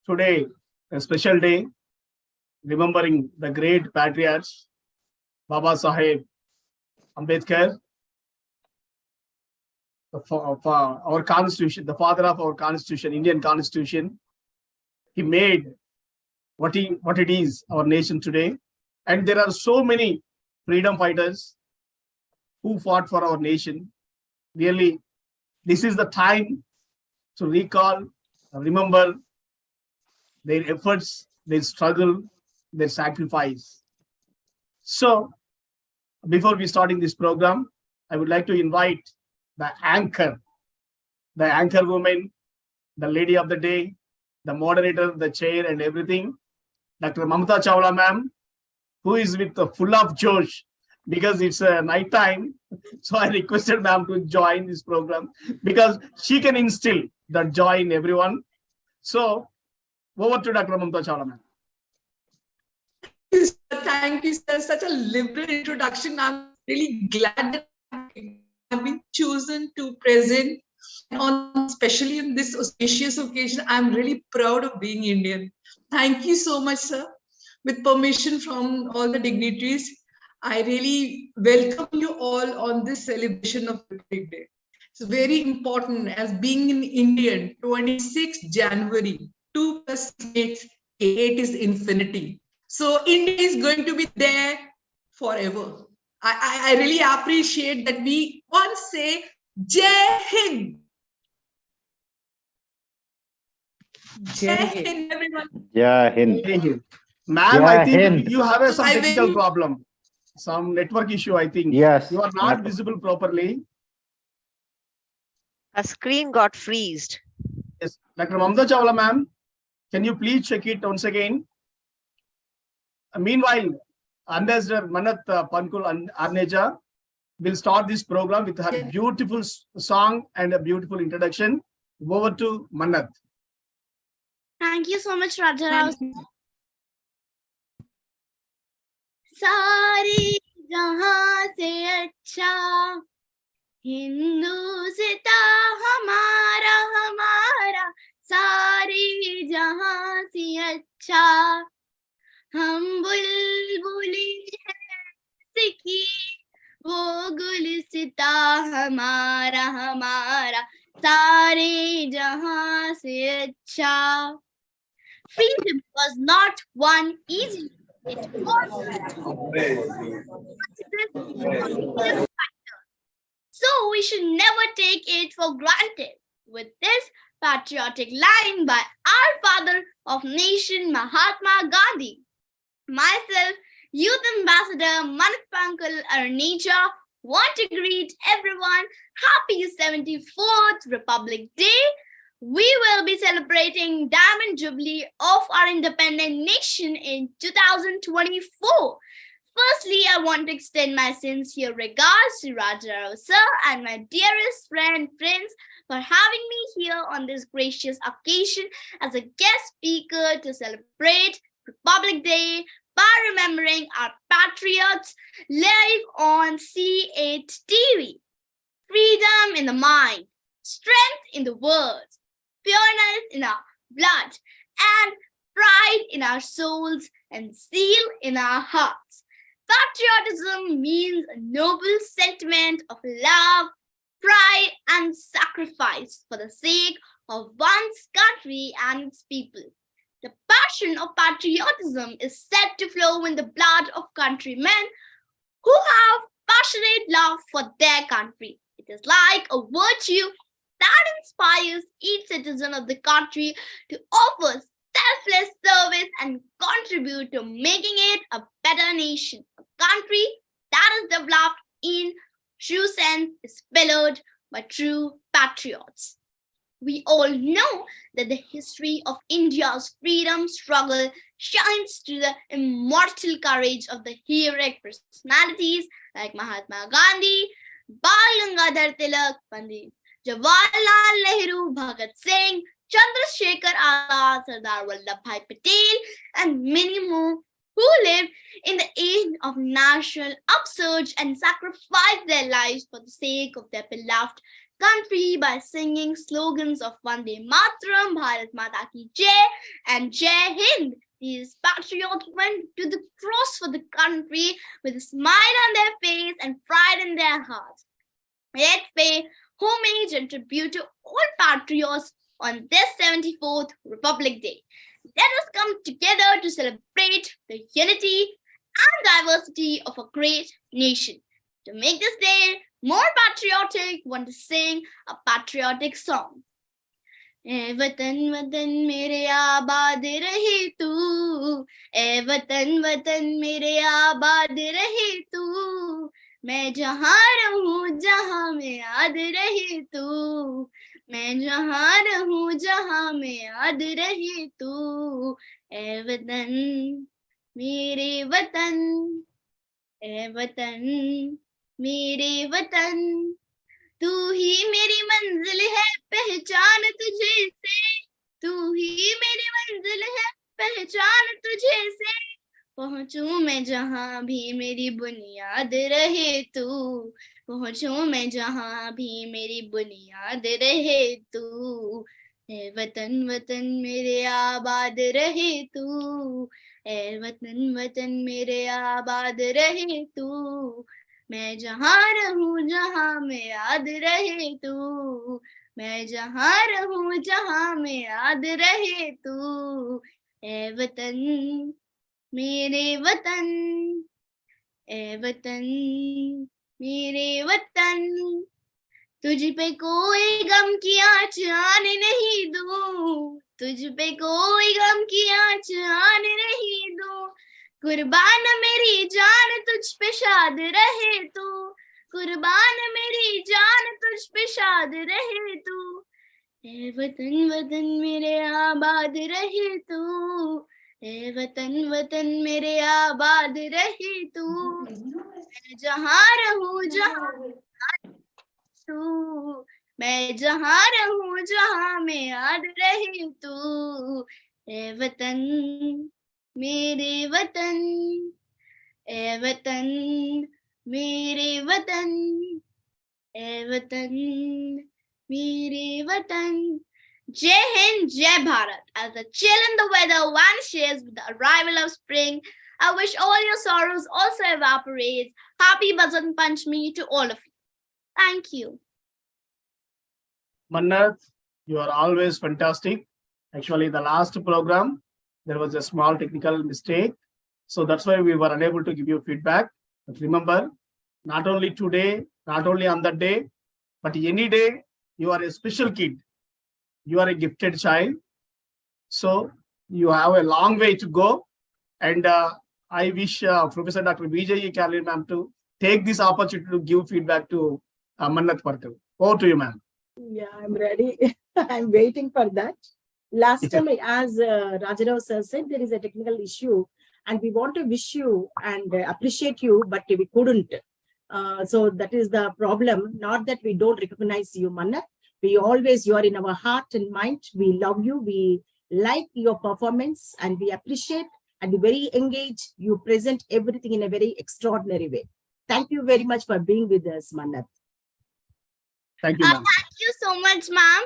Today, a special day, remembering the great patriarchs, Baba Saheb Ambedkar, of our constitution, the father of our constitution, Indian constitution. He made what it is, our nation today. And there are so many freedom fighters who fought for our nation. Really, this is the time to recall, remember their efforts, their struggle, their sacrifice. So, before we starting this program, I would like to invite the anchor woman, the lady of the day, the moderator, the chair, and everything, Dr. Mamta Chawla ma'am, who is with full of josh because it's a night time. So I requested ma'am to join this program because she can instill that joy in everyone. So over to Dr. Mamta Chawla ma'am. Thank you, sir. Such a liberal introduction. I'm really glad that I've been chosen to present especially in this auspicious occasion. I'm really proud of being Indian. Thank you so much, sir. With permission from all the dignitaries, I really welcome you all on this celebration of Republic Day. It's very important as being an Indian. 26th January, 2 plus 8 is infinity. So India is going to be there forever. I really appreciate that we once say Jai Hind. Jai Hind, everyone. Jai Hind. Ma'am, I think you have some technical problem, some network issue, I think. Yes. You are not visible properly. A screen got freezed. Yes. Dr. Mamta Chawla ma'am, can you please check it once again? Meanwhile, Ambassador Manat Pankul Arneja will start this program with her beautiful song and a beautiful introduction. Over to Manat. Thank you so much, Raja. सारी जहां से अच्छा हिंदुस्ता हमारा हमारा सारी जहां से अच्छा हम बुलबुली हैं सिकी वो गुलिस्ता हमारा हमारा सारे जहां से अच्छा. Freedom was not one easy. It was so we should never take it for granted. With this patriotic line by our father of nation Mahatma Gandhi, myself, Youth Ambassador Manat Pankul Arneja, want to greet everyone happy 74th Republic Day. We will be celebrating Diamond Jubilee of our independent nation in 2024. Firstly, I want to extend my sincere regards to Raja Rao sir and my dearest friend Prince for having me here on this gracious occasion as a guest speaker to celebrate Republic Day by remembering our patriots live on C8TV. Freedom in the mind, strength in the words, pureness in our blood, and pride in our souls and zeal in our hearts. Patriotism means a noble sentiment of love, pride, and sacrifice for the sake of one's country and its people. The passion of patriotism is said to flow in the blood of countrymen who have passionate love for their country. It is like a virtue that inspires each citizen of the country to offer selfless service and contribute to making it a better nation. A country that is developed in true sense is pillared by true patriots. We all know that the history of India's freedom struggle shines through the immortal courage of the heroic personalities like Mahatma Gandhi, Bal Gangadhar Tilak, Pandit Jawaharlal Nehru, Bhagat Singh, Chandrasekhar Azad, Sardar Vallabhbhai Patel, and many more who lived in the age of national upsurge and sacrificed their lives for the sake of their beloved country by singing slogans of Vande Mataram, Bharat Mata Ki Jai, and Jai Hind. These patriots went to the cross for the country with a smile on their face and pride in their hearts. Let's pay homage and tribute to all patriots on this 74th Republic Day. Let us come together to celebrate the unity and diversity of a great nation. To make this day more patriotic, want to sing a patriotic song. ए वतन वतन मेरे आबाद रहे तू, ए वतन वतन मेरे आबाद रहे तू, मैं जहाँ रहूं जहाँ में याद रहे तू, मैं जहाँ रहूं जहाँ में याद रहे तू, ए वतन मेरे वतन, ए वतन मेरे वतन, तू ही मेरी मंजिल है पहचान तुझे से, तू ही मेरी मंजिल है पहचान तुझे से, पहुंचूं मैं जहां भी मेरी बुनियाद रहे तू, पहुंचूं मैं जहां भी मेरी बुनियाद रहे तू, ए वतन वतन मेरे आबाद रहे तू, ए वतन वतन मेरे आबाद रहे तू, मैं जहाँ रहूं जहाँ में याद रहे तू, मैं जहाँ रहूं जहाँ में याद रहे तू, ए वतन मेरे वतन, ए वतन मेरे वतन, तुझ पे कोई गम की आँच आने नहीं दूं, तुझ पे कोई गम की आँच आने नहीं दूं, कुर्बान मेरी जान तुझ पे शाद रहे तू, कुर्बान मेरी जान तुझ पे शाद रहे तू, ए वतन वतन मेरे आबाद रहे तू, ए वतन वतन मेरे आबाद रहे तू, मैं जहाँ रहूं जहाँ तू, मैं जहाँ रहूं जहाँ में याद रहे तू, ए वतन मेरे वतन, ए वतन मेरे वतन, ए वतन मेरे वतन. Jai Hind, Jai Bharat. As the chill in the weather vanishes with the arrival of spring, I wish all your sorrows also evaporate. Happy Basant Panchami to all of you. Thank you. Mannat, you are always fantastic. Actually, the last program, there was a small technical mistake. So that's why we were unable to give you feedback. But remember, not only today, not only on that day, but any day, you are a special kid. You are a gifted child. So you have a long way to go. And I wish Professor Dr. Vijay Kalin ma'am to take this opportunity to give feedback to Mannat Parkal. Over to you, ma'am. Yeah, I'm ready. I'm waiting for that. Last time, as Rajarao sir said, there is a technical issue and we want to wish you and appreciate you, but we couldn't. So that is the problem. Not that we don't recognize you, Mannat. You are in our heart and mind. We love you. We like your performance and we appreciate and we're very engaged. You present everything in a very extraordinary way. Thank you very much for being with us, Mannat. Thank you, ma'am. Thank you so much, ma'am.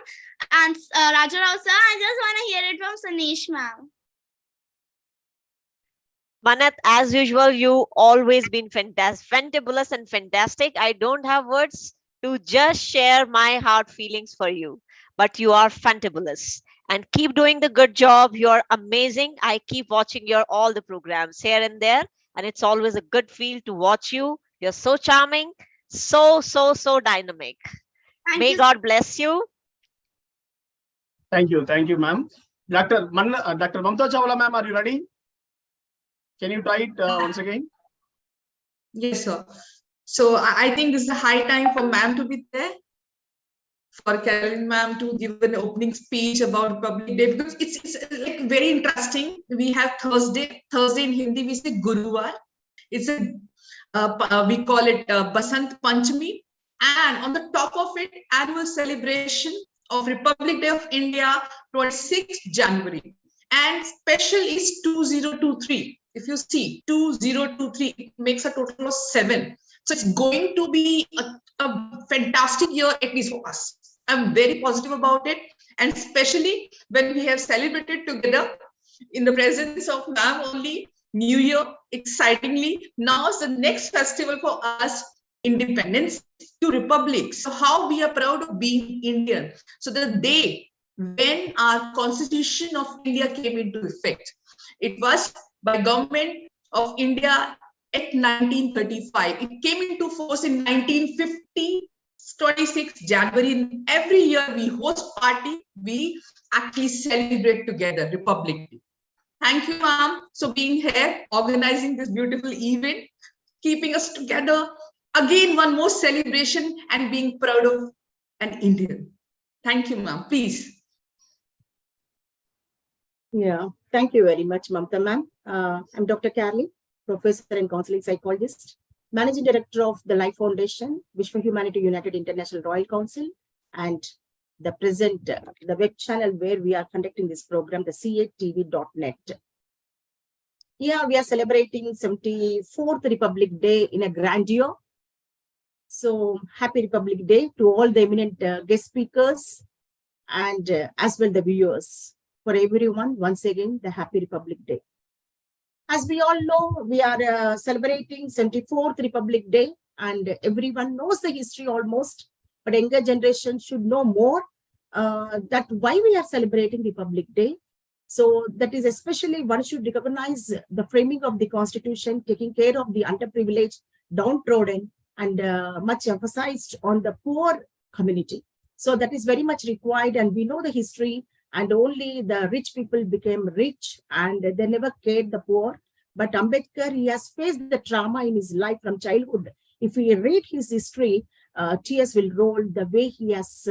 And Rajarao sir, I just want to hear it from Sanesh, ma'am. Mannat, as usual, you always been fantabulous and fantastic. I don't have words to just share my heart feelings for you, but you are fantabulous and keep doing the good job. You're amazing. I keep watching your all the programs here and there, and it's always a good feel to watch you. You're so charming, so dynamic. May God bless you. Thank you, ma'am. Dr. Mamta Chawla, ma'am, are you ready? Can you try it once again? Yes, sir. So I think this is a high time for ma'am to be there, for Carolyn ma'am to give an opening speech about Republic Day, because it's like very interesting. We have Thursday in Hindi we say Guruvar. It's a we call it Basant Panchami, and on the top of it, annual celebration of Republic Day of India towards 6th January, and special is 2023. If you see 2023, it makes a total of 7. So it's going to be a fantastic year, at least for us. I'm very positive about it. And especially when we have celebrated together in the presence of ma'am only, New Year, excitingly. Now is the next festival for us, independence to republic. So how we are proud of being Indian. So the day when our Constitution of India came into effect, it was by government of India at 1935. It came into force in 1950, 26 January. Every year we host party, we actually celebrate together, Republic Day. Thank you, ma'am, for being here, organizing this beautiful event, keeping us together. Again, one more celebration and being proud of an Indian. Thank you, ma'am. Please. Yeah, thank you very much, Mamta ma'am. I'm Dr. Carly, professor and counseling psychologist, managing director of the Life Foundation, Wish for Humanity United International Royal Council, and the present, the web channel where we are conducting this program, the C8TV.net. Yeah, we are celebrating 74th Republic Day in a grandeur. So happy Republic Day to all the eminent guest speakers and as well the viewers. For everyone, once again, the happy Republic Day. As we all know, we are celebrating 74th Republic Day, and everyone knows the history almost, but younger generation should know more that why we are celebrating Republic Day. So that is especially one should recognize the framing of the Constitution, taking care of the underprivileged, downtrodden, and much emphasized on the poor community. So that is very much required, and we know the history. And only the rich people became rich and they never cared the poor. But Ambedkar, he has faced the trauma in his life from childhood. If we read his history, tears will roll the way he has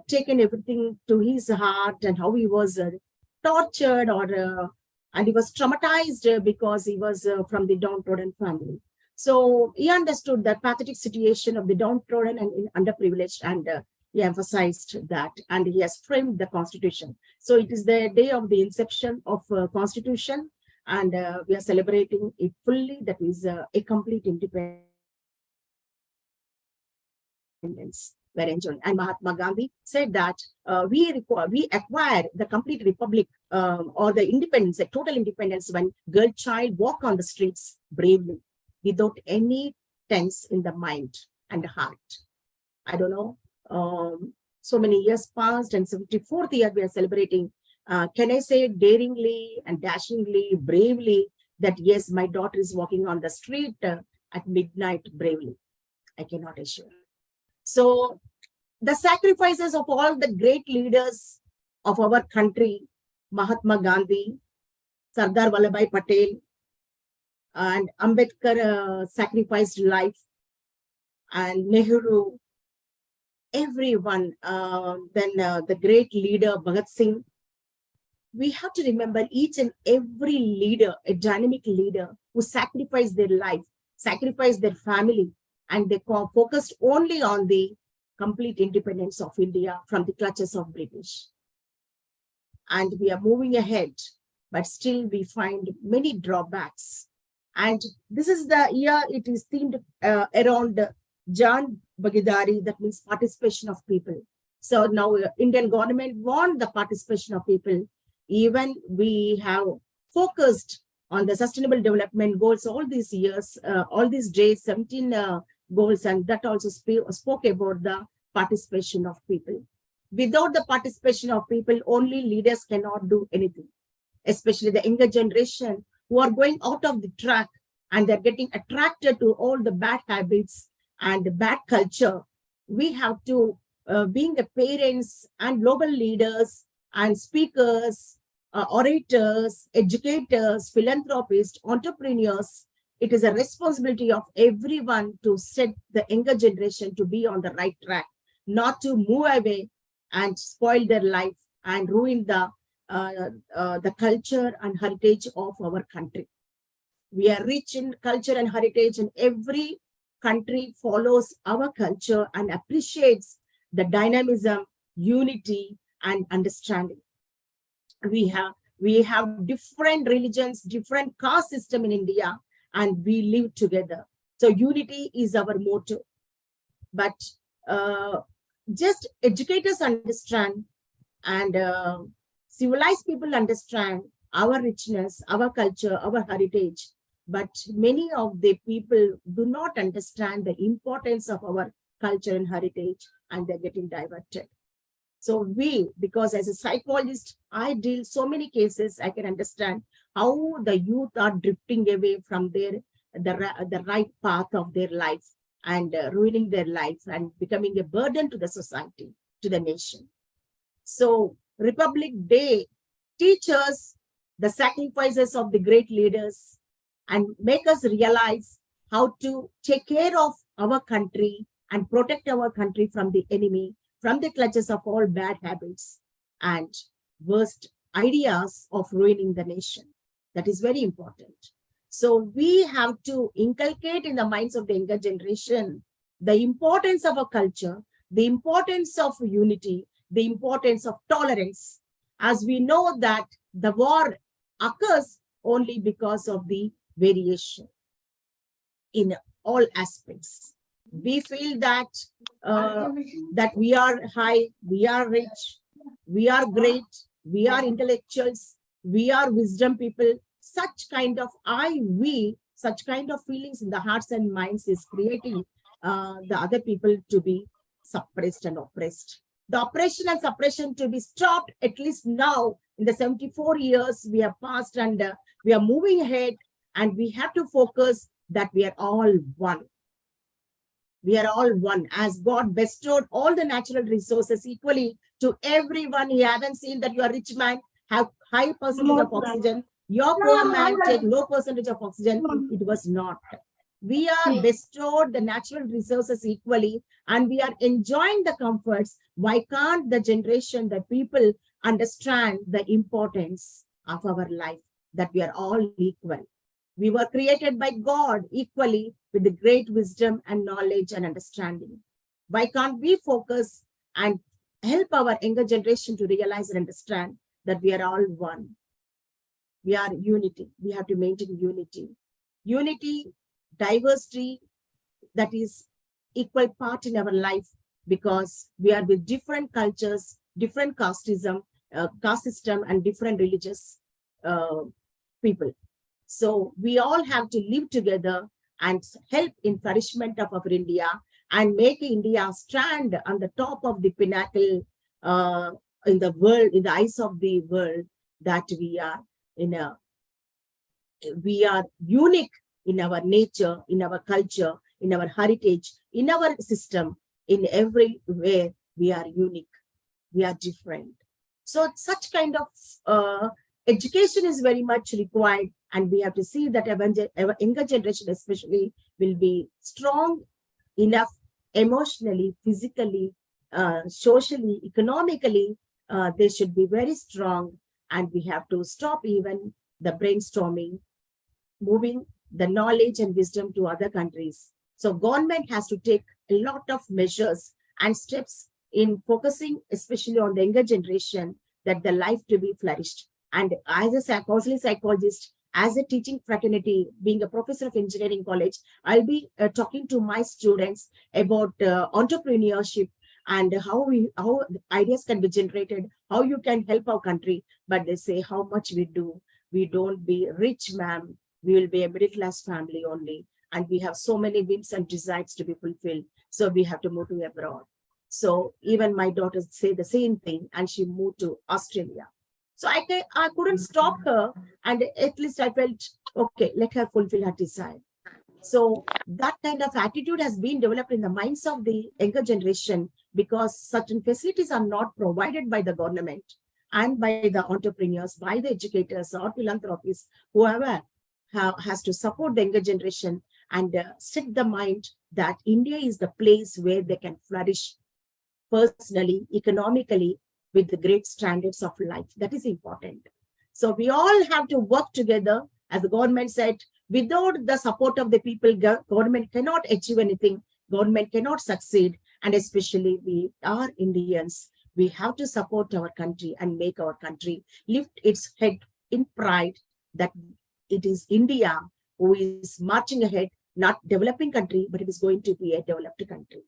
taken everything to his heart and how he was tortured and he was traumatized because he was from the downtrodden family. So he understood the pathetic situation of the downtrodden and underprivileged, and he emphasized that, and he has framed the Constitution. So it is the day of the inception of Constitution, and we are celebrating it fully. That is a complete independence. We're enjoying. And Mahatma Gandhi said that we acquire the complete republic or the independence, the total independence, when girl child walk on the streets bravely without any tense in the mind and heart. I don't know. So many years passed, and 74th year we are celebrating. Can I say daringly and dashingly, bravely, that yes, my daughter is walking on the street at midnight bravely? I cannot assure. So the sacrifices of all the great leaders of our country, Mahatma Gandhi, Sardar Vallabhbhai Patel, and Ambedkar sacrificed life, and Nehru, everyone, then the great leader Bhagat Singh. We have to remember each and every leader, a dynamic leader who sacrificed their life, sacrificed their family, and they focused only on the complete independence of India from the clutches of British. And we are moving ahead, but still we find many drawbacks. And this is the year it is themed around Jan Bhagidari, that means participation of people. So now Indian government want the participation of people. Even we have focused on the sustainable development goals all these years, all these days, 17 goals, and that also spoke about the participation of people. Without the participation of people, only leaders cannot do anything, especially the younger generation who are going out of the track and they're getting attracted to all the bad habits and the bad culture. We have to, being the parents and global leaders and speakers, orators, educators, philanthropists, entrepreneurs, it is a responsibility of everyone to set the younger generation to be on the right track, not to move away and spoil their life and ruin the culture and heritage of our country. We are rich in culture and heritage, and every country follows our culture and appreciates the dynamism, unity, and understanding. We have different religions, different caste system in India, and we live together. So unity is our motto. but just educators understand and civilized people understand our richness, our culture, our heritage. But many of the people do not understand the importance of our culture and heritage, and they're getting diverted. So because as a psychologist, I deal so many cases, I can understand how the youth are drifting away from the right path of their life and ruining their life and becoming a burden to the society, to the nation. So Republic Day teaches the sacrifices of the great leaders and make us realize how to take care of our country and protect our country from the enemy, from the clutches of all bad habits and worst ideas of ruining the nation. That is very important. So we have to inculcate in the minds of the younger generation the importance of a culture, the importance of unity, the importance of tolerance, as we know that the war occurs only because of the variation in all aspects. We feel that that we are high, we are rich, we are great, we are intellectuals, we are wisdom people. Such kind of such kind of feelings in the hearts and minds is creating the other people to be suppressed and oppressed. The oppression and suppression to be stopped, at least now in the 74 years we have passed, and we are moving ahead, and we have to focus that we are all one. We are all one. As God bestowed all the natural resources equally to everyone. He haven't seen that you are rich man, have high percentage of oxygen, your poor man take low percentage of oxygen. It was not. We are bestowed the natural resources equally, and we are enjoying the comforts. Why can't the generation, the people understand the importance of our life, that we are all equal? We were created by God equally with the great wisdom and knowledge and understanding. Why can't we focus and help our younger generation to realize and understand that we are all one? We are unity. We have to maintain unity. Unity, diversity, that is equal part in our life, because we are with different cultures, different caste system, and different religious people. So we all have to live together and help in flourishment of our India and make India stand on the top of the pinnacle in the world, in the eyes of the world, that we are unique in our nature, in our culture, in our heritage, in our system. In every way, we are unique. We are different. So such kind of education is very much required, and we have to see that our younger generation especially will be strong enough emotionally, physically, socially, economically. They should be very strong, and we have to stop even the brainstorming, moving the knowledge and wisdom to other countries. So government has to take a lot of measures and steps in focusing especially on the younger generation, that the life to be flourished. And as a counseling psychologist, as a teaching fraternity, being a professor of engineering college, I'll be talking to my students about entrepreneurship and how ideas can be generated, how you can help our country. But they say, how much we do? We don't be rich, ma'am. We will be a middle class family only. And we have so many whims and desires to be fulfilled. So we have to move to abroad. So even my daughters say the same thing, and she moved to Australia. So I couldn't stop her, and at least I felt, okay, let her fulfill her desire. So that kind of attitude has been developed in the minds of the younger generation, because certain facilities are not provided by the government and by the entrepreneurs, by the educators or philanthropists, whoever has to support the younger generation and set the mind that India is the place where they can flourish personally, economically, with the great standards of life. That is important. So we all have to work together. As the government said, without the support of the people, government cannot achieve anything. Government cannot succeed. And especially we are Indians. We have to support our country and make our country lift its head in pride that it is India who is marching ahead, not developing country, but it is going to be a developed country.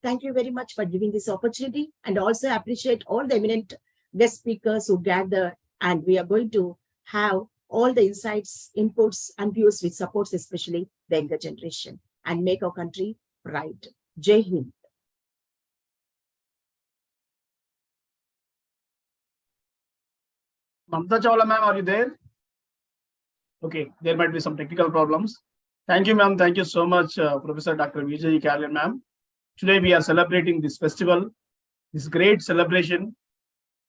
Thank you very much for giving this opportunity, and also appreciate all the eminent guest speakers who gather, and we are going to have all the insights, inputs, and views which supports especially the younger generation and make our country bright. Jai Hind. Mamta Chawla ma'am, are you there? Okay, there might be some technical problems. Thank you, ma'am. Thank you so much, Professor Dr. Vijay Kalyan, ma'am. Today we are celebrating this festival, this great celebration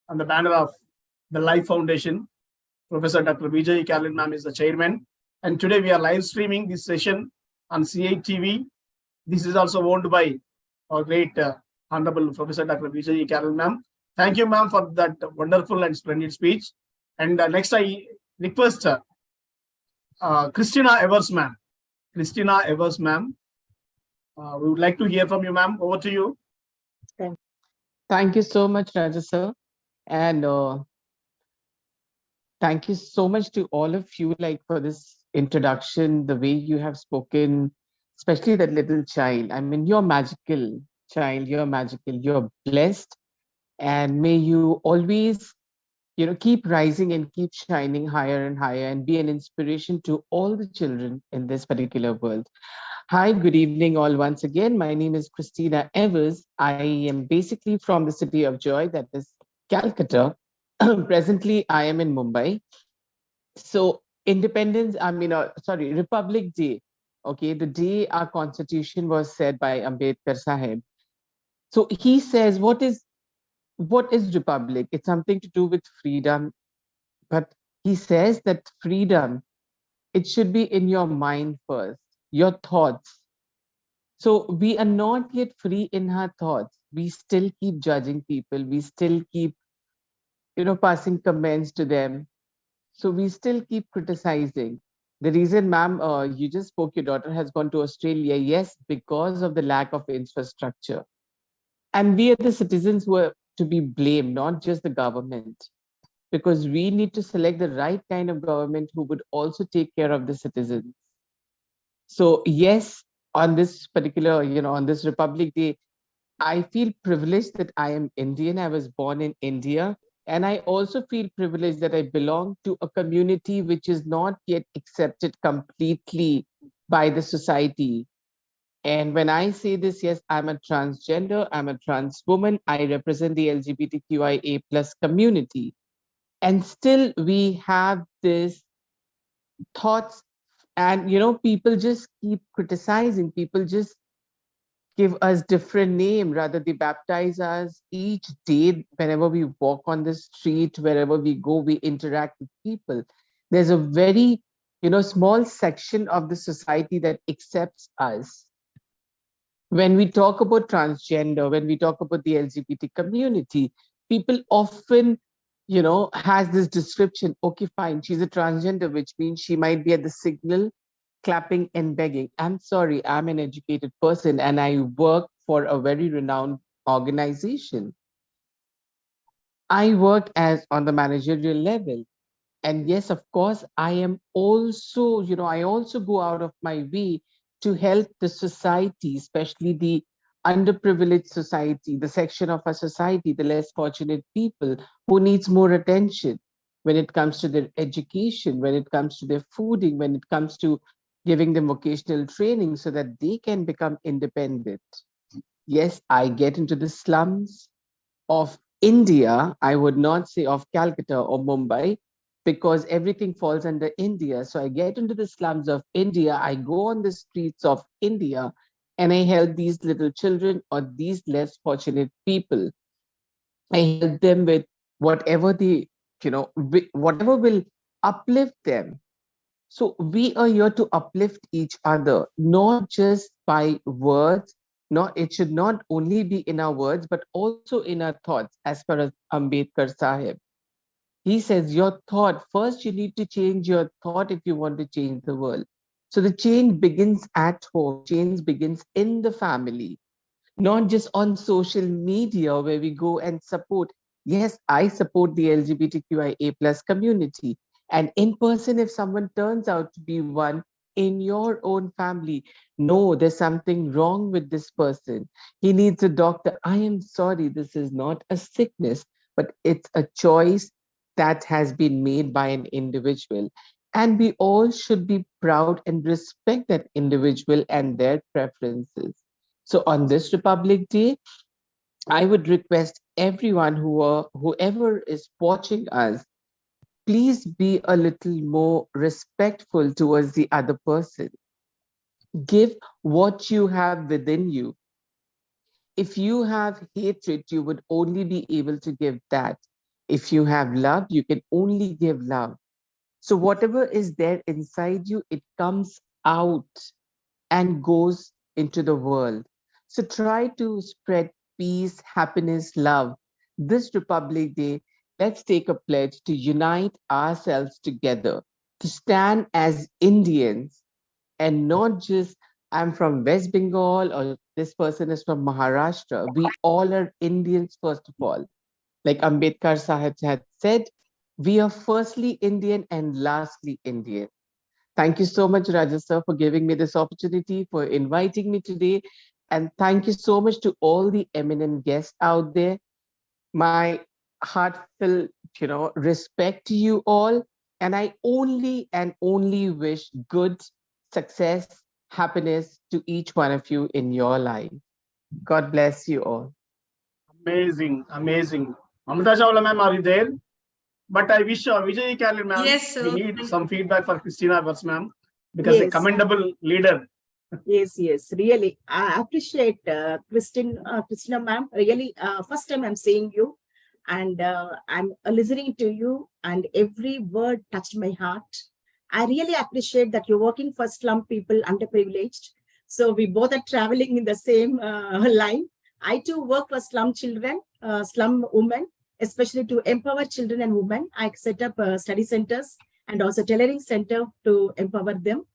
on the banner of the Life Foundation. Professor Dr. Vijay Kalyan, ma'am, is the chairman. And today we are live streaming this session on C8TV. This is also owned by our great Honorable Professor Dr. Vijay Kalyan, ma'am. Thank you, ma'am, for that wonderful and splendid speech. And next I request Christina Evers, ma'am. Christina Evers, ma'am. We would like to hear from you, ma'am. Over to you. Thank you so much, Raja sir. And thank you so much to all of you, like, for this introduction, the way you have spoken, especially that little child. I mean, you're magical, child. You're magical. You're blessed. And may you always, keep rising and keep shining higher and higher and be an inspiration to all the children in this particular world. Hi, good evening all once again. My name is Christina Evers. I am basically from the city of joy, that is Calcutta. Presently, I am in Mumbai. So Republic Day, okay, the day our constitution was said by Ambedkar Sahib. So he says, what is republic? It's something to do with freedom. But he says that freedom, it should be in your mind first, your thoughts. So we are not yet free in our thoughts. We still keep judging people. We still keep, passing comments to them. So we still keep criticizing. The reason, ma'am, you just spoke, your daughter has gone to Australia. Yes, because of the lack of infrastructure. And we are the citizens who are to be blamed, not just the government, because we need to select the right kind of government who would also take care of the citizens. So yes, on this particular, on this Republic Day, I feel privileged that I am Indian. I was born in India. And I also feel privileged that I belong to a community which is not yet accepted completely by the society. And when I say this, yes, I'm a transgender, I'm a trans woman, I represent the LGBTQIA plus community. And still we have this thoughts, and people just keep criticizing, people just give us different name, rather they baptize us each day. Whenever we walk on the street, wherever we go, we interact with people. There's a very small section of the society that accepts us. When we talk about transgender, when we talk about the LGBT community, people often has this description. Okay, fine, she's a transgender, which means she might be at the signal clapping and begging. I'm sorry, I'm an educated person and I work for a very renowned organization. I work as on the managerial level. And yes, of course, I am also, I also go out of my way to help the society, especially the underprivileged society, the section of our society, the less fortunate people who needs more attention when it comes to their education, when it comes to their fooding, when it comes to giving them vocational training so that they can become independent. Yes, I get into the slums of India. I would not say of Calcutta or Mumbai, because everything falls under India. So I get into the slums of India. I go on the streets of India and I help these little children or these less fortunate people. I help them with whatever they, whatever will uplift them. So we are here to uplift each other, not just by words. It should not only be in our words, but also in our thoughts, as per as Ambedkar Sahib. He says, your thought, first you need to change your thought if you want to change the world. So the change begins at home, change begins in the family, not just on social media where we go and support. Yes, I support the LGBTQIA plus community. And in person, if someone turns out to be one in your own family. No, there's something wrong with this person. He needs a doctor. I am sorry, this is not a sickness, but it's a choice that has been made by an individual. And we all should be proud and respect that individual and their preferences. So on this Republic Day, I would request everyone whoever is watching us, please be a little more respectful towards the other person. Give what you have within you. If you have hatred, you would only be able to give that. If you have love, you can only give love. So whatever is there inside you, it comes out and goes into the world. So try to spread peace, happiness, love. This Republic Day, let's take a pledge to unite ourselves together, to stand as Indians and not just I'm from West Bengal or this person is from Maharashtra. We all are Indians, first of all. Like Ambedkar Sahib had said, we are firstly Indian and lastly Indian. Thank you so much, Raja sir, for giving me this opportunity, for inviting me today. And thank you so much to all the eminent guests out there. My heartfelt, respect to you all. And I only and only wish good success, happiness to each one of you in your life. God bless you all. Amazing, amazing. Amrita Chawla ma'am, are you there? But I wish Vijay Carlin ma'am, Yes, sir. we need some feedback for Christina Vers ma'am, because a Yes. commendable leader. Yes, yes, really. I appreciate Christina ma'am. Really, first time I'm seeing you, and I'm listening to you, and every word touched my heart. I really appreciate that you're working for slum people, underprivileged. So we both are traveling in the same line. I too work for slum children, slum women, especially to empower children and women. I set up study centers and also tailoring center to empower them.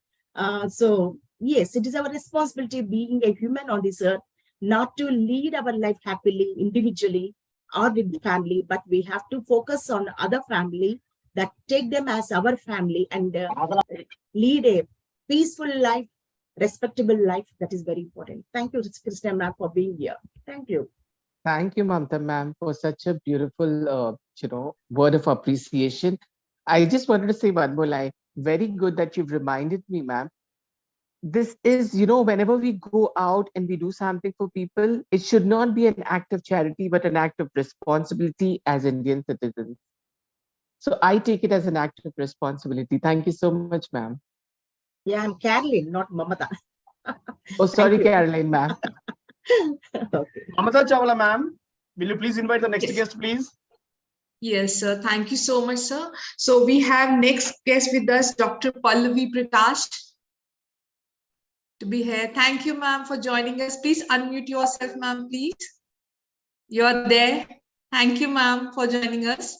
So yes, it is our responsibility being a human on this earth, not to lead our life happily, individually, or with family, but we have to focus on other family, that take them as our family and lead a peaceful life, respectable life. That is very important. Thank you, Krishna ma'am, for being here. Thank you. Thank you, Mamta ma'am, for such a beautiful, word of appreciation. I just wanted to say one more line. Very good that you've reminded me, ma'am. This is, whenever we go out and we do something for people, it should not be an act of charity, but an act of responsibility as Indian citizens. So I take it as an act of responsibility. Thank you so much, ma'am. Yeah, I'm Caroline, not Mamata. Oh, sorry, you. Caroline, ma'am. Okay. Amrita Chawla ma'am, will you please invite the next Yes. guest, please? Yes, sir. Thank you so much, sir. So we have next guest with us, Dr. Pallavi Prakash, to be here. Thank you, ma'am, for joining us. Please unmute yourself, ma'am, please. You're there. Thank you, ma'am, for joining us.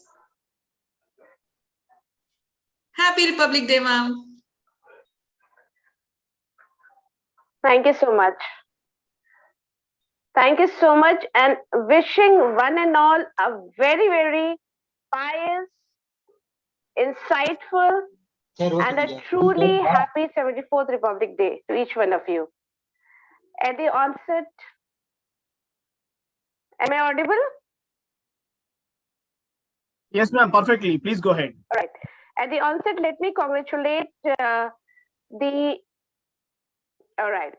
Happy Republic Day, ma'am. Thank you so much. Thank you so much, and wishing one and all a very, very pious, insightful, and a truly happy 74th Republic Day to each one of you. At the onset, am I audible? Yes, ma'am, perfectly. Please go ahead. All right. At the onset, let me congratulate all right.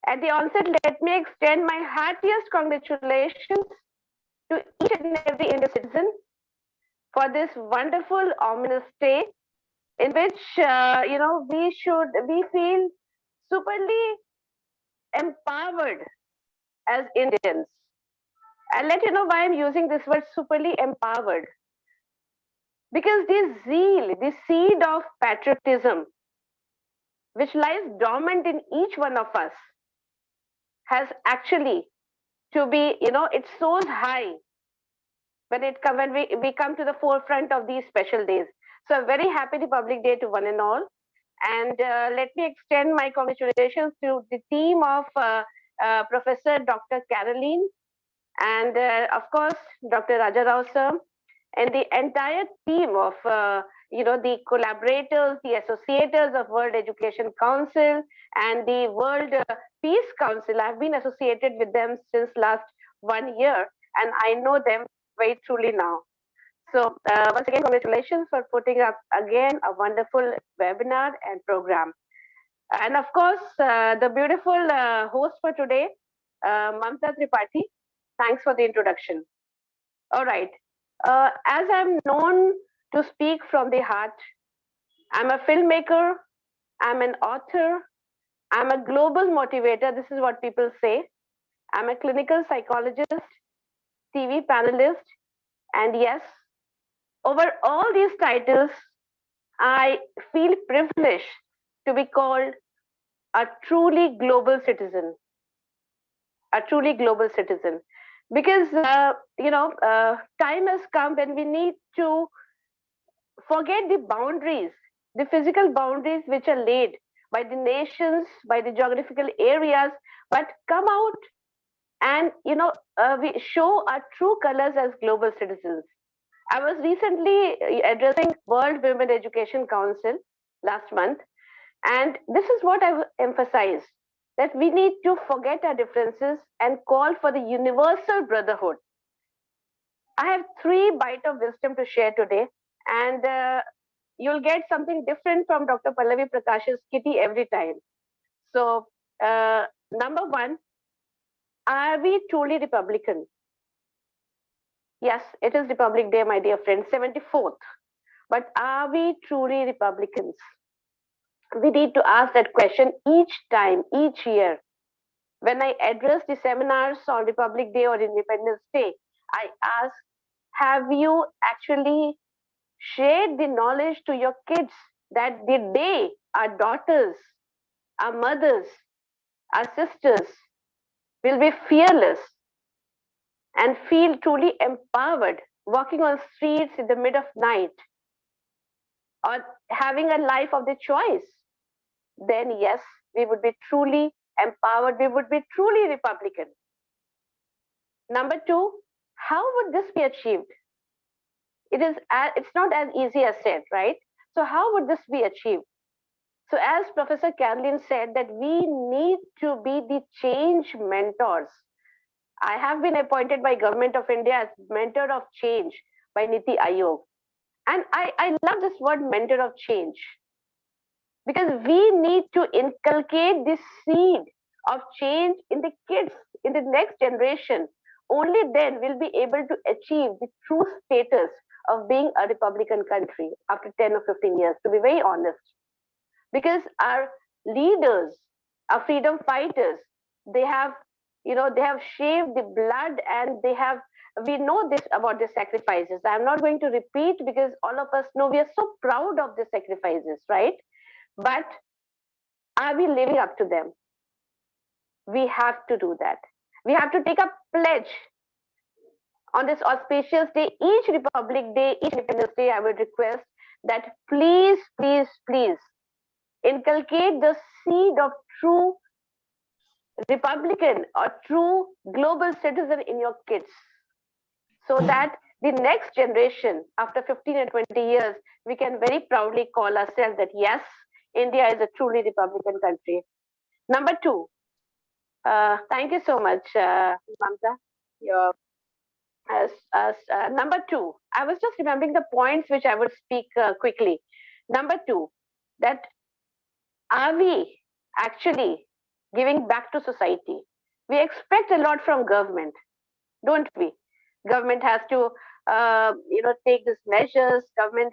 At the onset, let me extend my heartiest congratulations to each and every Indian citizen for this wonderful, ominous day in which, we feel superly empowered as Indians. I'll let you know why I'm using this word superly empowered. Because this zeal, this seed of patriotism, which lies dormant in each one of us, has actually to be, it soars high when we come to the forefront of these special days. So a very happy Republic Day to one and all. And let me extend my congratulations to the team of Professor Dr. Caroline and of course, Dr. Raja Rao sir, and the entire team of, the collaborators, the associators of World Education Council and the World Peace Council. I've been associated with them since last 1 year, and I know them very truly now. So once again, congratulations for putting up again a wonderful webinar and program. And of course, the beautiful host for today, Mamta Tripathi. Thanks for the introduction. All right. As I'm known to speak from the heart, I'm a filmmaker, I'm an author, I'm a global motivator. This is what people say. I'm a clinical psychologist, TV panelist, and yes, over all these titles, I feel privileged to be called a truly global citizen. A truly global citizen. Because, time has come when we need to forget the boundaries, the physical boundaries which are laid by the nations, by the geographical areas, but come out and, we show our true colors as global citizens. I was recently addressing World Women Education Council last month, and this is what I emphasize, that we need to forget our differences and call for the universal brotherhood. I have 3 bites of wisdom to share today, and you'll get something different from Dr. Pallavi Prakash's kitty every time. So, number 1, are we truly Republican? Yes, it is Republic Day, my dear friends, 74th. But are we truly Republicans? We need to ask that question each time, each year. When I address the seminars on Republic Day or Independence Day, I ask, have you actually shared the knowledge to your kids that the day our daughters, our mothers, our sisters will be fearless and feel truly empowered walking on streets in the mid of night or having a life of their choice, then yes, we would be truly empowered, we would be truly Republican. Number 2, how would this be achieved? It's not as easy as said, right? So how would this be achieved? So as Professor Caroline said, that we need to be the change mentors. I have been appointed by Government of India as mentor of change by Niti Aayog. And I love this word mentor of change, because we need to inculcate this seed of change in the kids, in the next generation. Only then we'll be able to achieve the true status of being a Republican country after 10 or 15 years, to be very honest. Because our leaders, our freedom fighters, they have shaved the blood, and we know this about the sacrifices. I'm not going to repeat, because all of us know we are so proud of the sacrifices, right? But are we living up to them? We have to do that. We have to take a pledge on this auspicious day, each Republic Day, each Independence Day. I would request that please, please, please inculcate the seed of true Republican or true global citizen in your kids, so that the next generation, after 15 and 20 years, we can very proudly call ourselves that yes, India is a truly Republican country. Number 2, thank you so much, Mamta. Number 2, I was just remembering the points which I would speak quickly. Number 2, that are we actually giving back to society? We expect a lot from government, don't we? Government has to, take these measures. Government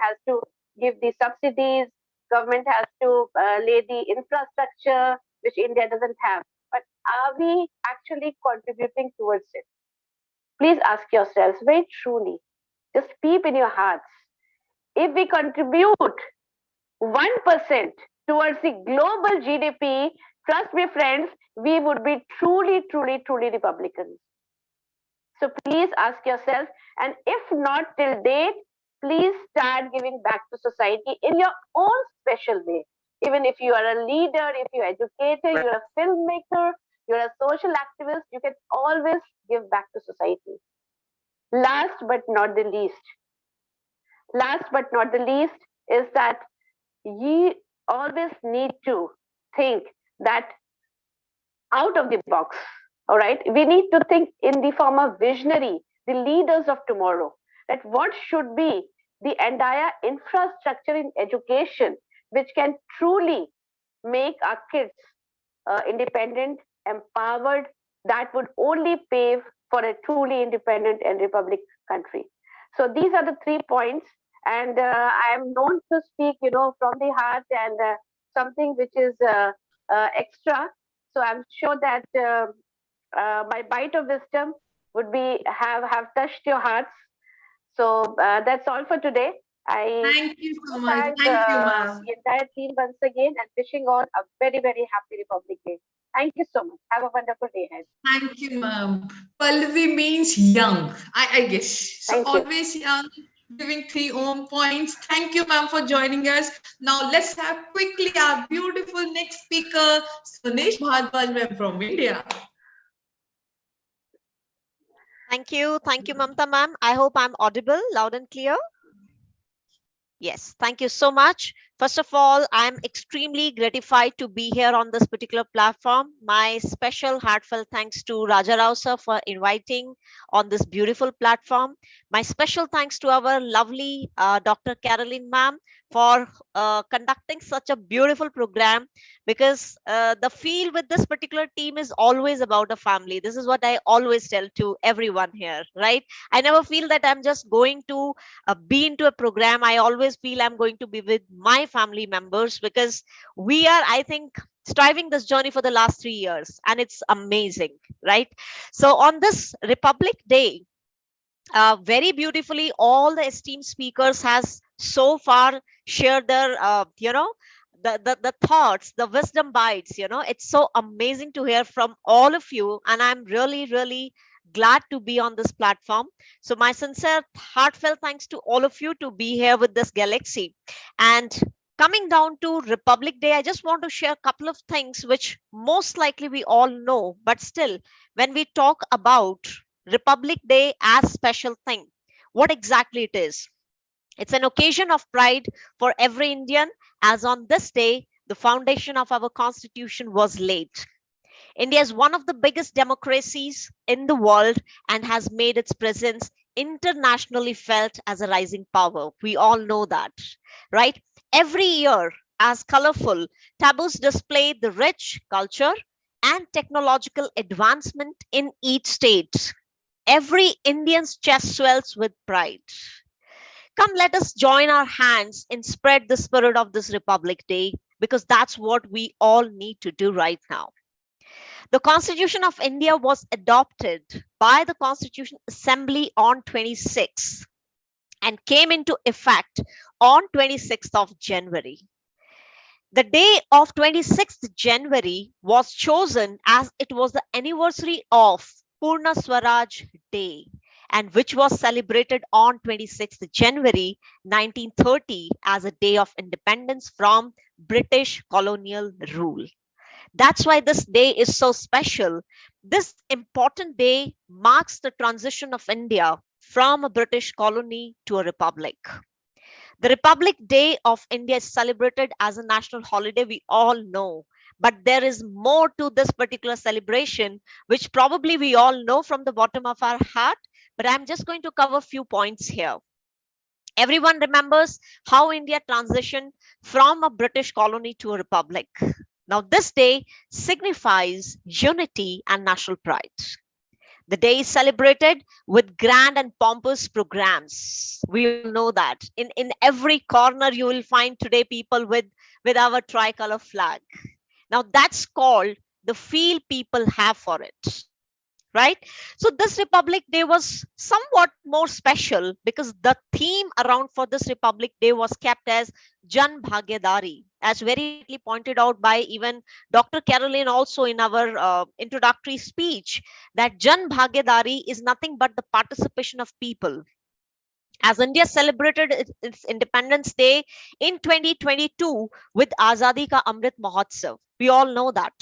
has to give the subsidies. Government has to lay the infrastructure, which India doesn't have. But are we actually contributing towards it? Please ask yourselves very truly. Just peep in your hearts. If we contribute 1% towards the global GDP, trust me, friends, we would be truly, truly, truly Republicans. So please ask yourself, and if not till date, please start giving back to society in your own special way. Even if you are a leader, if you're an educator, you're a filmmaker, you're a social activist, you can always give back to society. Last but not the least, last but not the least, is that ye always need to think that out of the box. All right, we need to think in the form of visionary, the leaders of tomorrow, that what should be the entire infrastructure in education which can truly make our kids independent, empowered, that would only pave for a truly independent and republic country. So these are the 3 points, and I am known to speak, from the heart, and something which is extra. So I'm sure that my bite of wisdom would be have touched your hearts. So that's all for today. I Thank you so much. thank Thank you, ma'am. the entire team once again, and wishing all a very, very happy Republic Day. Thank you so much. Have a wonderful day ahead. Thank you, ma'am. Pallavi means young, I guess. So Thank you. always young, giving 3 own points. Thank you, ma'am, for joining us. Now let's have quickly our beautiful next speaker, Sunesh Bhardwaj ma'am from India. Thank you, Mamta ma'am. I hope I'm audible, loud and clear. Yes, thank you so much. First of all, I'm extremely gratified to be here on this particular platform. My special heartfelt thanks to Raja Rao sir for inviting on this beautiful platform. My special thanks to our lovely Dr. Caroline ma'am for conducting such a beautiful program, because the feel with this particular team is always about a family. This is what I always tell to everyone here, right? I never feel that I'm just going to be into a program. I always feel I'm going to be with my family members, because we are, I think, striving this journey for the last 3 years, and it's amazing, right? So on this Republic Day, very beautifully, all the esteemed speakers has so far shared their, the thoughts, the wisdom bites. It's so amazing to hear from all of you, and I'm really, really glad to be on this platform. So my sincere, heartfelt thanks to all of you to be here with this galaxy. And coming down to Republic Day, I just want to share a couple of things which most likely we all know, but still, when we talk about Republic Day as special thing, what exactly it is? It's an occasion of pride for every Indian, as on this day, the foundation of our constitution was laid. India is one of the biggest democracies in the world and has made its presence internationally felt as a rising power. We all know that, right? Every year, as colorful, taboos display the rich culture and technological advancement in each state. Every Indian's chest swells with pride. Come, let us join our hands and spread the spirit of this Republic Day, because that's what we all need to do right now. The Constitution of India was adopted by the Constitution Assembly on 26 and came into effect on 26th of January. The day of 26th January was chosen as it was the anniversary of Purna Swaraj Day, and which was celebrated on 26th January 1930 as a day of independence from British colonial rule. That's why this day is so special. This important day marks the transition of India from a British colony to a republic. The Republic Day of India is celebrated as a national holiday, we all know. But there is more to this particular celebration, which probably we all know from the bottom of our heart. But I'm just going to cover a few points here. Everyone remembers how India transitioned from a British colony to a republic. Now, this day signifies unity and national pride. The day is celebrated with grand and pompous programs. We all know that. In every corner, you will find today people with our tricolor flag. Now, that's called the feel people have for it, right? So this Republic Day was somewhat more special because the theme around for this Republic Day was kept as Jan Bhagyadari, as very pointed out by even Dr. Caroline also in our introductory speech, that Jan Bhagyadari is nothing but the participation of people. As India celebrated its Independence Day in 2022 with Azadi Ka Amrit Mahotsav, we all know that,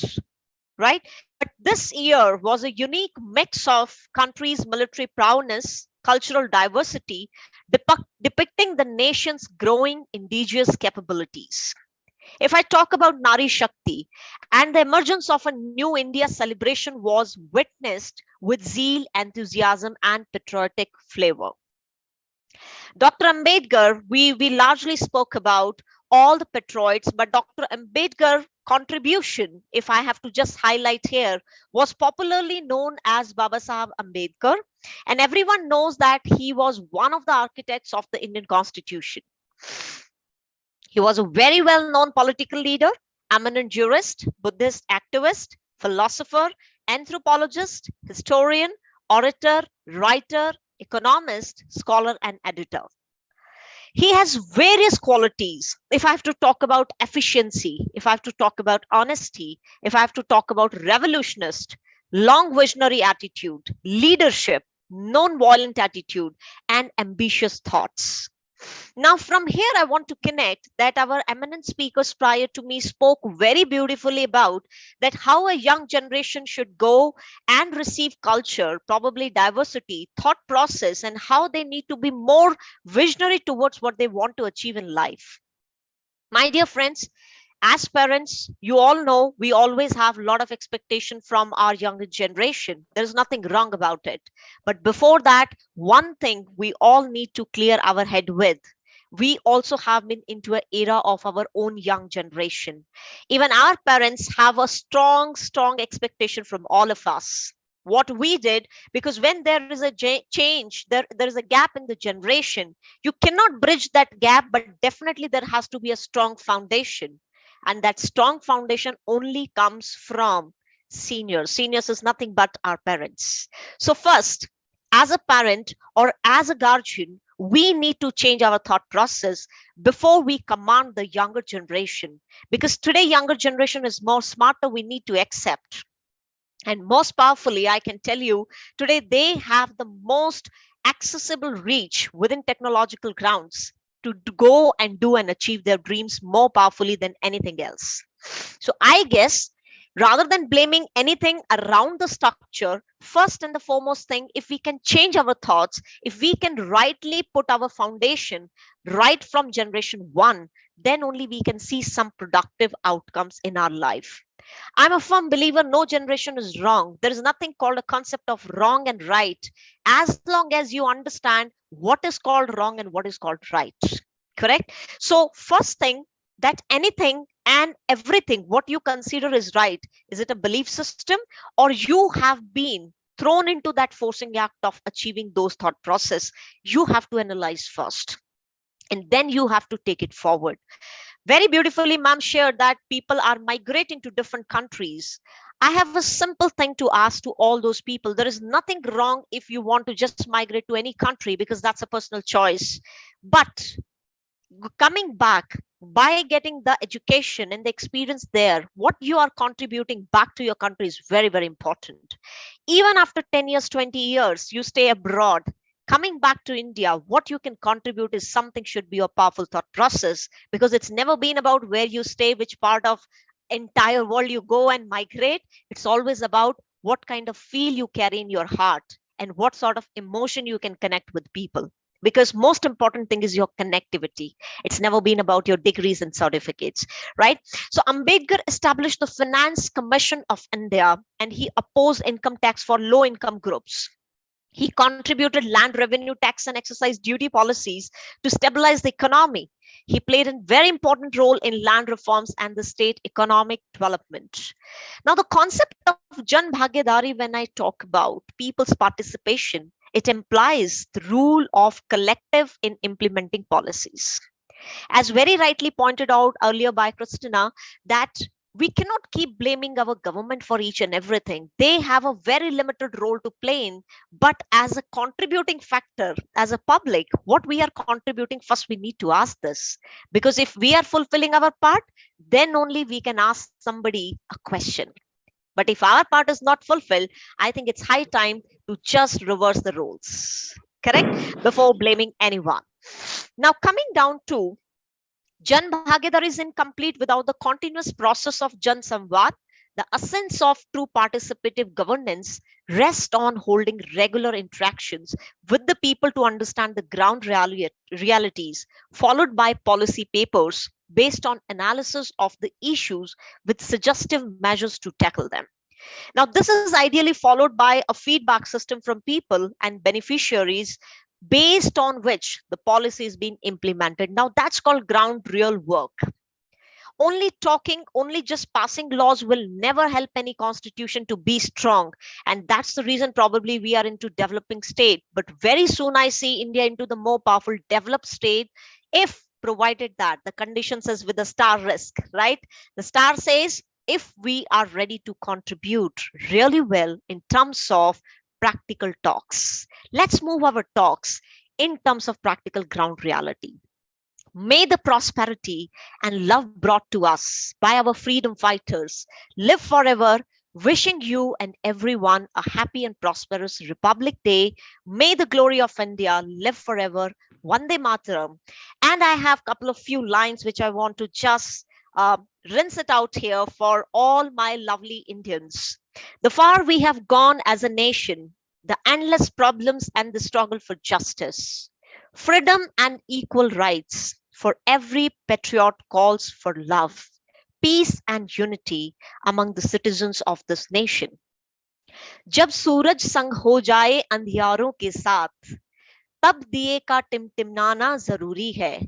right? But this year was a unique mix of country's military prowess, cultural diversity, depicting the nation's growing indigenous capabilities. If I talk about Nari Shakti, and the emergence of a new India celebration was witnessed with zeal, enthusiasm, and patriotic flavor. Dr. Ambedkar, we largely spoke about all the patriots, but Dr. Ambedkar contribution, if I have to just highlight here, was popularly known as Baba Sahib Ambedkar, and everyone knows that he was one of the architects of the Indian Constitution. He was a very well-known political leader, eminent jurist, Buddhist activist, philosopher, anthropologist, historian, orator, writer, economist, scholar, and editor. He has various qualities. If I have to talk about efficiency, if I have to talk about honesty, if I have to talk about revolutionist, long visionary attitude, leadership, non-violent attitude, and ambitious thoughts. Now, from here, I want to connect that our eminent speakers prior to me spoke very beautifully about that how a young generation should go and receive culture, probably diversity, thought process, and how they need to be more visionary towards what they want to achieve in life. My dear friends, as parents, you all know we always have a lot of expectation from our younger generation. There's nothing wrong about it. But before that, one thing we all need to clear our head with. We also have been into an era of our own young generation. Even our parents have a strong expectation from all of us. What we did, because when there is a change, there is a gap in the generation, you cannot bridge that gap, but definitely there has to be a strong foundation. And that strong foundation only comes from seniors. Seniors is nothing but our parents. So first, as a parent or as a guardian, we need to change our thought process before we command the younger generation. Because today, younger generation is more smarter, we need to accept. And most powerfully, I can tell you, today they have the most accessible reach within technological grounds to go and do and achieve their dreams more powerfully than anything else. So I guess rather than blaming anything around the structure, first and the foremost thing, if we can change our thoughts, if we can rightly put our foundation right from generation one, then only we can see some productive outcomes in our life. I'm a firm believer no generation is wrong. There is nothing called a concept of wrong and right, as long as you understand what is called wrong and what is called right. Correct? So first thing, that anything and everything what you consider is right, is it a belief system or you have been thrown into that forcing act of achieving those thought process? You have to analyze first, and then you have to take it forward. Very beautifully, ma'am shared that people are migrating to different countries. I have a simple thing to ask to all those people. There is nothing wrong if you want to just migrate to any country, because that's a personal choice. But coming back, by getting the education and the experience there, what you are contributing back to your country is very, very important. Even after 10 years, 20 years, you stay abroad, coming back to India, what you can contribute is something should be a powerful thought process, because it's never been about where you stay, which part of entire world you go and migrate. It's always about what kind of feel you carry in your heart and what sort of emotion you can connect with people. Because most important thing is your connectivity. It's never been about your degrees and certificates, right? So Ambedkar established the Finance Commission of India, and he opposed income tax for low income groups. He contributed land revenue tax and excise duty policies to stabilize the economy. He played a very important role in land reforms and the state economic development. Now, the concept of Jan Bhagiyadari, when I talk about people's participation, it implies the rule of collective in implementing policies. As very rightly pointed out earlier by Christina, that we cannot keep blaming our government for each and everything. They have a very limited role to play in, but as a contributing factor, as a public, what we are contributing, first we need to ask this. Because if we are fulfilling our part, then only we can ask somebody a question. But if our part is not fulfilled, I think it's high time to just reverse the roles, correct? Before blaming anyone. Now, coming down to Jan Bhagiyadari is incomplete without the continuous process of Jan Samvad, The essence of true participative governance rests on holding regular interactions with the people to understand the ground realities, followed by policy papers based on analysis of the issues with suggestive measures to tackle them. Now, this is ideally followed by a feedback system from people and beneficiaries based on which the policy is being implemented. Now, that's called ground real work. Only talking, only just passing laws will never help any constitution to be strong. And that's the reason probably we are into developing state. But very soon I see India into the more powerful developed state, if provided that the condition says with a star risk, right? The star says if we are ready to contribute really well in terms of practical talks. Let's move our talks in terms of practical ground reality. May the prosperity and love brought to us by our freedom fighters live forever. Wishing you and everyone a happy and prosperous Republic Day. May the glory of India live forever. Vande Mataram. And I have a couple of few lines which I want to just rinse it out here for all my lovely Indians. The far we have gone as a nation, the endless problems and the struggle for justice, freedom and equal rights. For every patriot calls for love, peace and unity among the citizens of this nation. जब सूरज संग हो जाए अंधियारों के साथ, तब दिए का टिमटिमाना जरूरी है.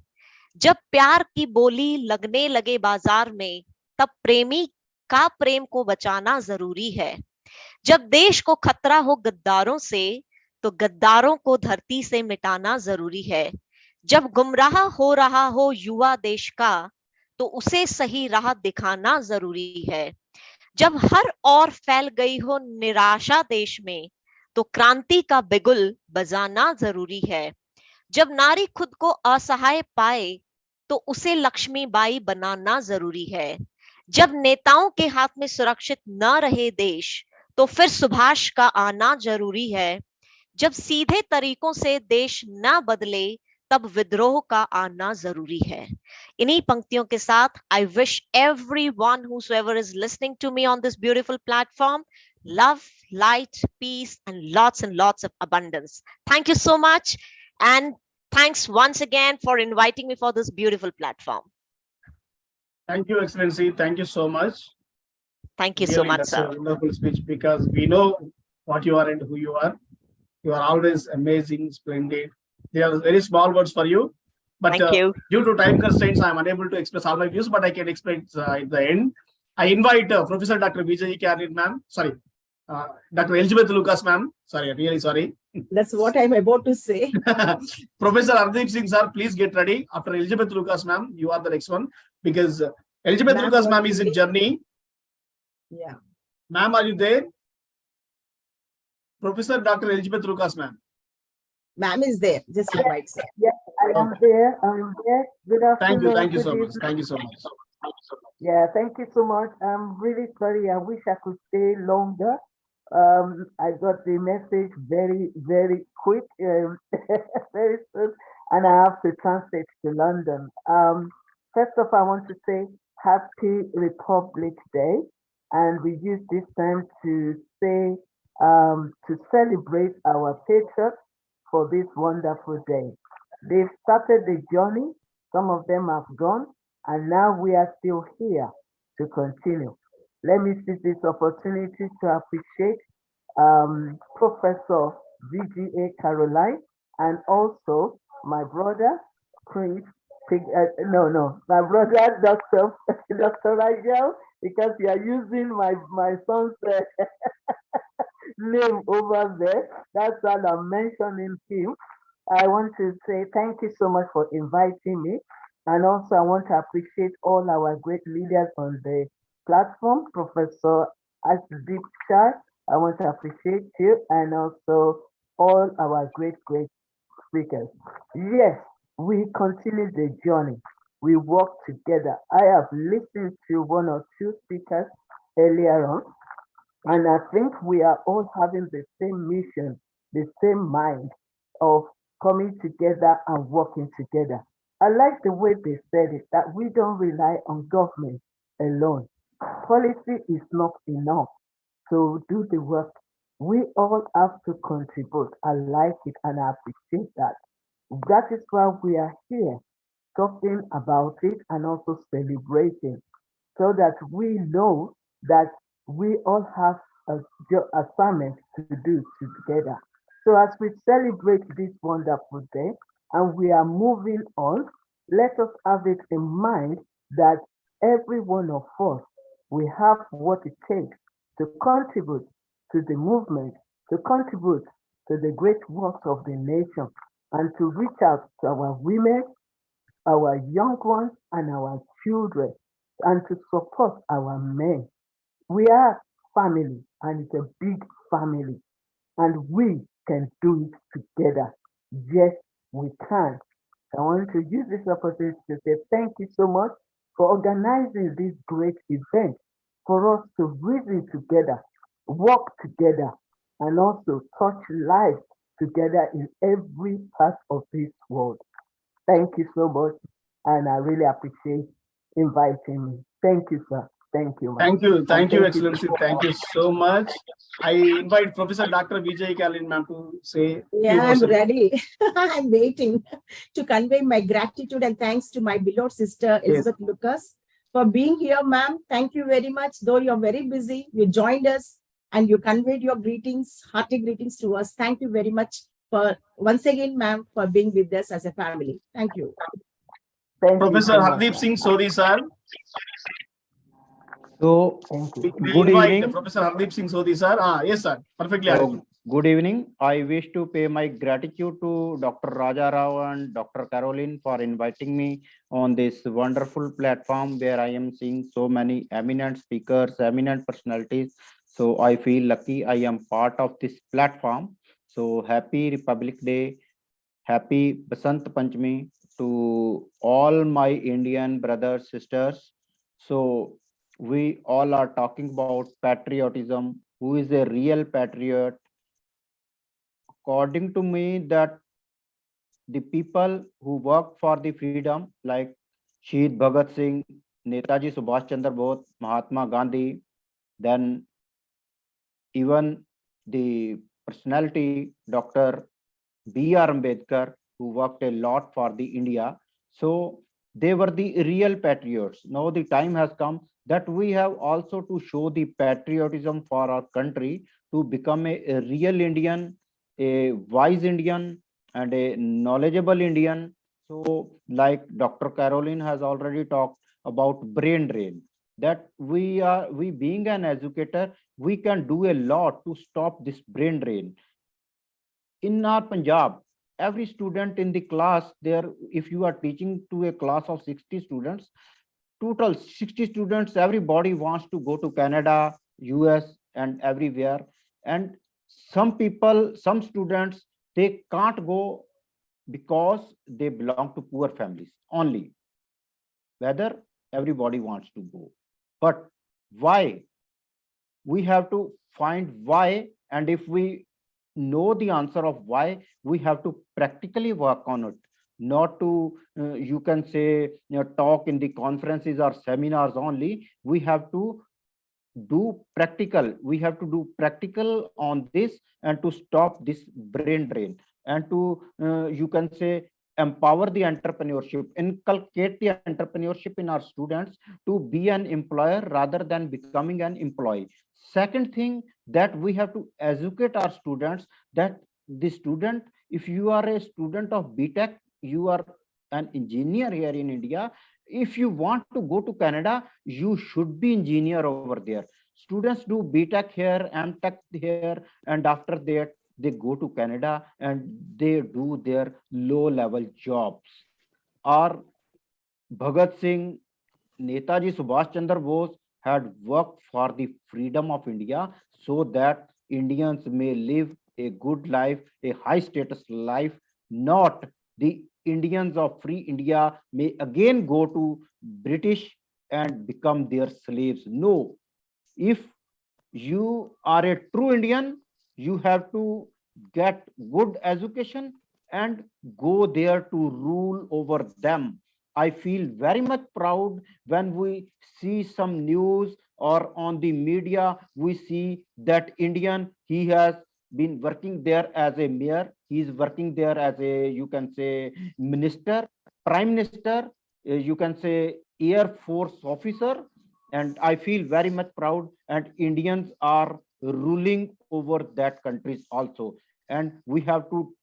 जब प्यार की बोली लगने लगे बाजार में, तब प्रेमी का प्रेम को बचाना जरूरी है. जब देश को खतरा हो गद्दारों से, तो गद्दारों को धरती से मिटाना जरूरी है. जब गुमराह हो रहा हो युवा देश का, तो उसे सही राह दिखाना जरूरी है. जब हर ओर फैल गई हो निराशा देश में, तो क्रांति का बिगुल बजाना जरूरी है. जब नारी खुद को असहाय पाए, तो उसे लक्ष्मीबाई बनाना जरूरी है. जब नेताओं के हाथ में सुरक्षित न रहे देश, तो फिर सुभाष का आना जरूरी है. जब सीधे तरीकों से देश न बदले, तब विद्रोह का आना जरूरी है. इन्हीं पंक्तियों के साथ I wish everyone whosoever is listening to me on this beautiful platform love, light, peace and lots of abundance. Thank you so much, and thanks once again for inviting me for this beautiful platform. Thank you, Excellency. Thank you so much. Thank you so much, that's sir. a wonderful speech, because we know what you are and who you are. You are always amazing, splendid. They are very small words for you, but Thank you. due to time constraints, I am unable to express all my views, but I can explain at the end. I invite Professor Dr. Vijay Karnit ma'am, sorry, Dr. Elizabeth Lucas ma'am, sorry, really sorry. That's what I'm about to say. Professor Ardeep Singh sir, please get ready. After Elizabeth Lucas ma'am, you are the next one, because Elizabeth Ma'am, Lucas ma'am what is is in it? journey. Yeah. Ma'am, are you there? Professor Dr. Elizabeth Lucas ma'am. Ma'am is there. Just invite. Yes, I am there. I'm there. Good afternoon. Thank you so good much. evening. Thank you so much. Yeah, thank you so much. I'm really sorry. I wish I could stay longer. I got the message very quick, very soon, and I have to translate to London. First off, I want to say Happy Republic Day, and we use this time to say to celebrate our patriots for this wonderful day. They've started the journey. Some of them have gone, and now we are still here to continue. Let me seize this opportunity to appreciate Professor VGA Caroline, and also my brother, my brother, Dr. Rajal, because you are using my son's name over there. That's why I'm mentioning him. I want to say thank you so much for inviting me. And also I want to appreciate all our great leaders on the platform. Professor Asdeep Shah, I want to appreciate you, and also all our great speakers. Yes, we continue the journey. We work together. I have listened to one or two speakers earlier on, and I think we are all having the same mission, the same mind of coming together and working together. I like the way they said it, that we don't rely on government alone. Policy is not enough to do the work. We all have to contribute. I like it and I appreciate that. That is why we are here talking about it and also celebrating so that we know that we all have a assignment to do together. So as we celebrate this wonderful day and we are moving on, let us have it in mind that every one of us, we have what it takes to contribute to the movement, to contribute to the great works of the nation, and to reach out to our women, our young ones, and our children, and to support our men. We are family, and it's a big family, and we can do it together. Yes, we can. I want to use this opportunity to say thank you so much for organizing this great event for us to reason together, work together, and also touch life together in every part of this world. Thank you so much, and I really appreciate inviting me. Thank you, sir. Thank you, ma'am. Thank you, Excellency. Thank you so much. I invite Professor Dr. Vijay Kalin ma'am to say. Yeah, I'm ready. I'm waiting to convey my gratitude and thanks to my beloved sister Elizabeth Lucas for being here, ma'am. Thank you very much. Though you're very busy, you joined us and you conveyed your greetings, hearty greetings to us. Thank you very much for once again, ma'am, for being with us as a family. Thank you. Professor Hardeep Singh Sodhi, sir. So, good evening. Professor Hardeep Singh Sodhi, sir. Yes, sir. Perfectly. So, good evening. I wish to pay my gratitude to Dr. Raja Rao and Dr. Caroline for inviting me on this wonderful platform where I am seeing so many eminent speakers, eminent personalities. So, I feel lucky I am part of this platform. So, happy Republic Day, happy Basant Panchami to all my Indian brothers, sisters. So, we all are talking about patriotism. Who is a real patriot? According to me, that the people who work for the freedom, like Shahid Bhagat Singh, Netaji Subhash Chandra Bose, Mahatma Gandhi, then even the personality Dr. B.R. Ambedkar, who worked a lot for the India. So they were the real patriots. Now the time has come that we have also to show the patriotism for our country to become a real Indian, a wise Indian, and a knowledgeable Indian. So like Dr. Caroline has already talked about brain drain, that we being an educator, we can do a lot to stop this brain drain. In our Punjab, every student in the class there, if you are teaching to a class of 60 students, total 60 students, everybody wants to go to Canada, US, and everywhere. And some people, some students, they can't go because they belong to poor families only. Whether everybody wants to go. But why? We have to find why, and if we know the answer of why, we have to practically work on it, not to you can say talk in the conferences or seminars only. We have to do practical. We have to do practical on this and to stop this brain drain, and to you can say empower the entrepreneurship, inculcate the entrepreneurship in our students to be an employer rather than becoming an employee. Second thing, that we have to educate our students, that the student, if you are a student of BTech, you are an engineer here in India. If you want to go to Canada, you should be engineer over there. Students do BTech here, MTech here, and after that they go to Canada and they do their low-level jobs. Or Bhagat Singh, Netaji Subhash Chandra Bose had worked for the freedom of India so that Indians may live a good life, a high status life, not the Indians of free India may again go to British and become their slaves. No, if you are a true Indian, you have to get good education and go there to rule over them. I feel very much proud when we see some news or on the media, we see that Indian, he has been working there as a mayor, he is working there as a, you can say, minister, prime minister, you can say Air Force officer, and I feel very much proud, and Indians are ruling over that countries also. And we have to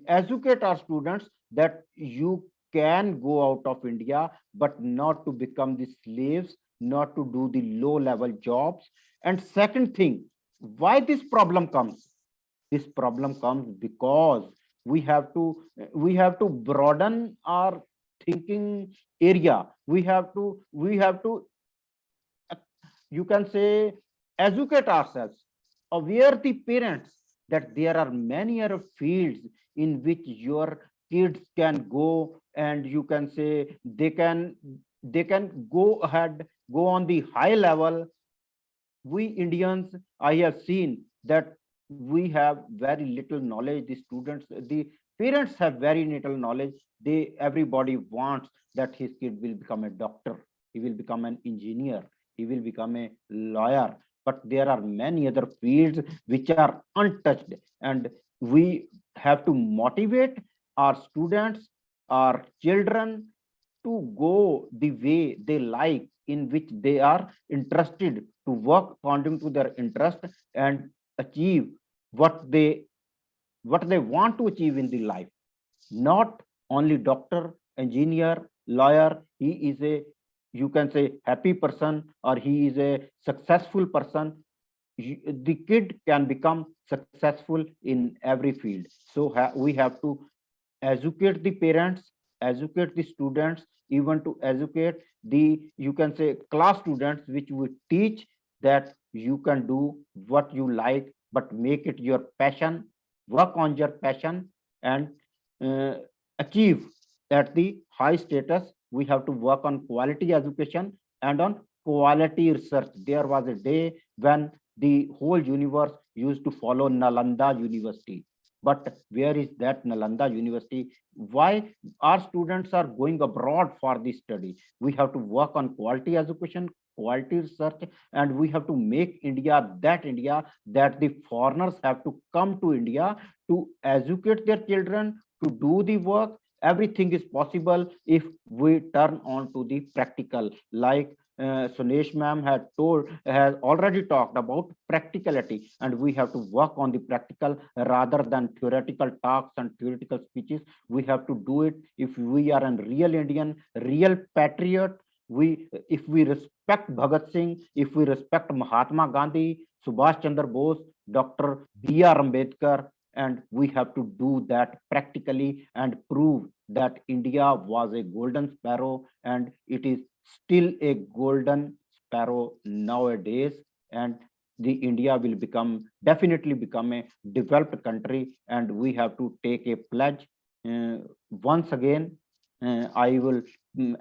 educate our students that you can go out of India, but not to become the slaves, not to do the low level jobs. And second thing, why this problem comes? This problem comes because we have to broaden our thinking area. We have to you can say educate ourselves, aware the parents that there are many other fields in which your kids can go, and you can say they can go ahead, go on the high level. We Indians, I have seen that we have very little knowledge. The students, the parents have very little knowledge. Everybody wants that his kid will become a doctor, he will become an engineer, he will become a lawyer. But there are many other fields which are untouched, and we have to motivate our students, our children, to go the way they like, in which they are interested, to work according to their interest and achieve what they want to achieve in the life. Not only doctor, engineer, lawyer, he is a, you can say, happy person, or he is a successful person. The kid can become successful in every field. So we have to educate the parents, educate the students, even to educate the, you can say, class students, which we teach that you can do what you like, but make it your passion, work on your passion, and uh, achieve at the high status. We have to work on quality education and on quality research. There was a day when the whole universe used to follow Nalanda University. But where is that Nalanda University? Why our students are going abroad for this study? We have to work on quality education, quality research, and we have to make India that the foreigners have to come to India to educate their children, to do the work. Everything is possible if we turn on to the practical, like Sunesh ma'am has already talked about practicality, and we have to work on the practical rather than theoretical talks and theoretical speeches. We have to do it. If we are a real Indian, real patriot, if we respect Bhagat Singh, if we respect Mahatma Gandhi, Subhash Chandra Bose, Dr. B.R. Ambedkar, and we have to do that practically and prove that India was a golden sparrow, and it is still a golden sparrow nowadays, and the India will definitely become a developed country. And we have to take a pledge. Once again, I will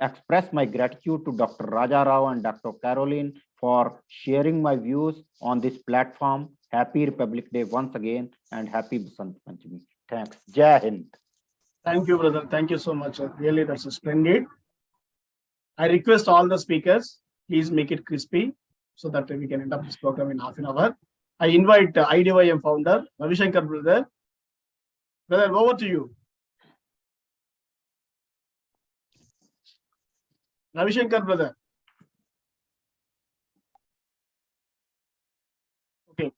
express my gratitude to Dr. Raja Rao and Dr. Caroline for sharing my views on this platform. Happy Republic Day once again, and happy Basant Panchami. Thanks. Jai Hind. Thank you, brother. Thank you so much. Really, that's splendid. I request all the speakers, please make it crispy so that we can end up this program in half an hour. I invite IDYM founder, Ravi Shankar brother. Brother, over to you. Ravi Shankar brother. Okay.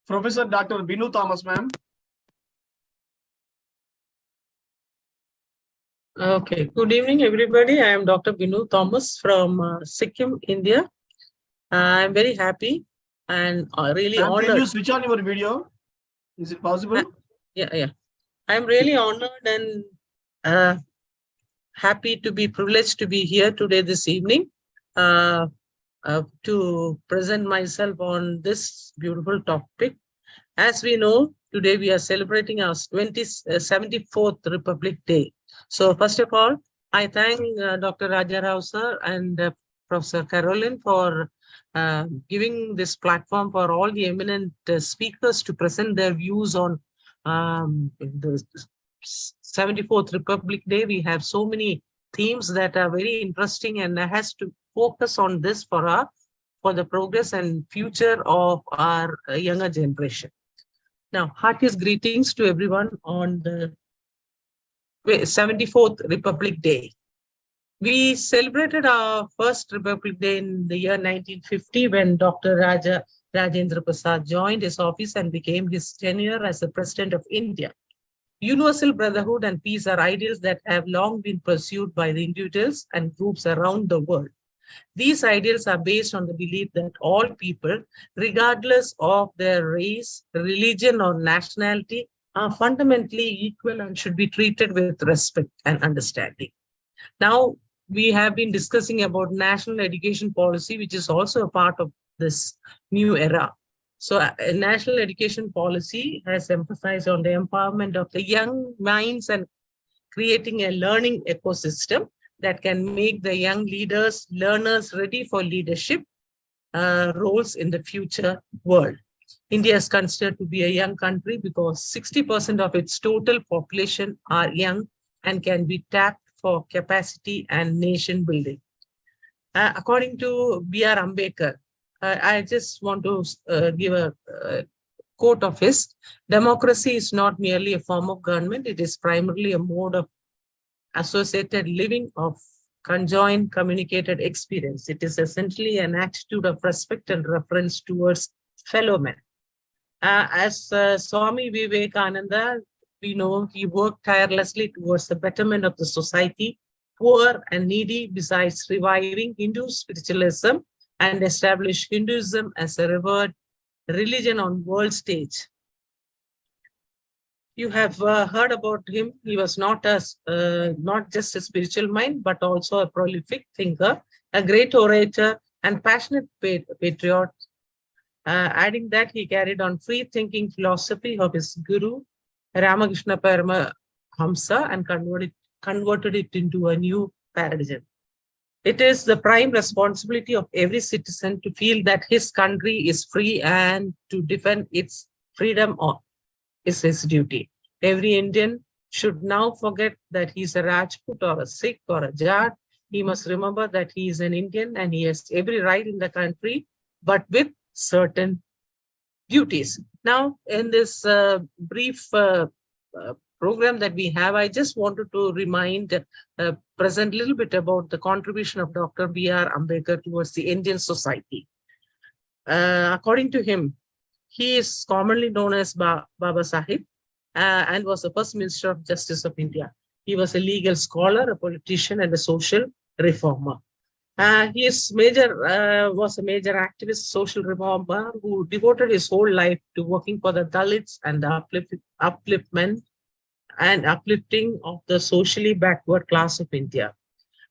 Professor Dr. Binu Thomas, ma'am. Okay, good evening, everybody. I am Dr. Binu Thomas from Sikkim, India. I'm very happy and really honored. Can you switch on your video? Is it possible? Yeah. I'm really honored and happy to be privileged to be here today, this evening, to present myself on this beautiful topic. As we know, today we are celebrating our 74th Republic Day. So first of all, I thank Dr. Raja Rao sir and Professor Caroline for giving this platform for all the eminent speakers to present their views on the 74th Republic Day. We have so many themes that are very interesting, and has to focus on this for our for the progress and future of our younger generation. Now, heartiest greetings to everyone on the 74th Republic Day. We celebrated our first Republic Day in the year 1950 when Dr. Rajendra Prasad joined his office and became his tenure as the President of India. Universal brotherhood and peace are ideals that have long been pursued by the individuals and groups around the world. These ideals are based on the belief that all people, regardless of their race, religion, or nationality, are fundamentally equal and should be treated with respect and understanding. Now, we have been discussing about national education policy, which is also a part of this new era. So a national education policy has emphasized on the empowerment of the young minds and creating a learning ecosystem that can make the young learners ready for leadership roles in the future world. India is considered to be a young country because 60% of its total population are young and can be tapped for capacity and nation building. According to B.R. Ambedkar, I just want to give a quote of his: democracy is not merely a form of government, it is primarily a mode of associated living of conjoined communicated experience. It is essentially an attitude of respect and reference towards fellow men. As Swami Vivekananda, we know he worked tirelessly towards the betterment of the society, poor and needy, besides reviving Hindu spiritualism and establish Hinduism as a revered religion on world stage. You have heard about him. He was not just a spiritual mind, but also a prolific thinker, a great orator, and passionate patriot. Adding that, he carried on free-thinking philosophy of his guru, Ramakrishna Paramahamsa, and converted it into a new paradigm. It is the prime responsibility of every citizen to feel that his country is free and to defend its freedom is his duty. Every Indian should now forget that he's a Rajput or a Sikh or a Jat. He must remember that he is an Indian and he has every right in the country, but with certain duties. Now, in this brief program that we have, I just wanted to present a little bit about the contribution of Dr. B.R. Ambedkar towards the Indian society. According to him, he is commonly known as Baba Sahib and was the first Minister of Justice of India. He was a legal scholar, a politician, and a social reformer. He was a major activist, social reformer who devoted his whole life to working for the Dalits and the uplifting of the socially backward class of India.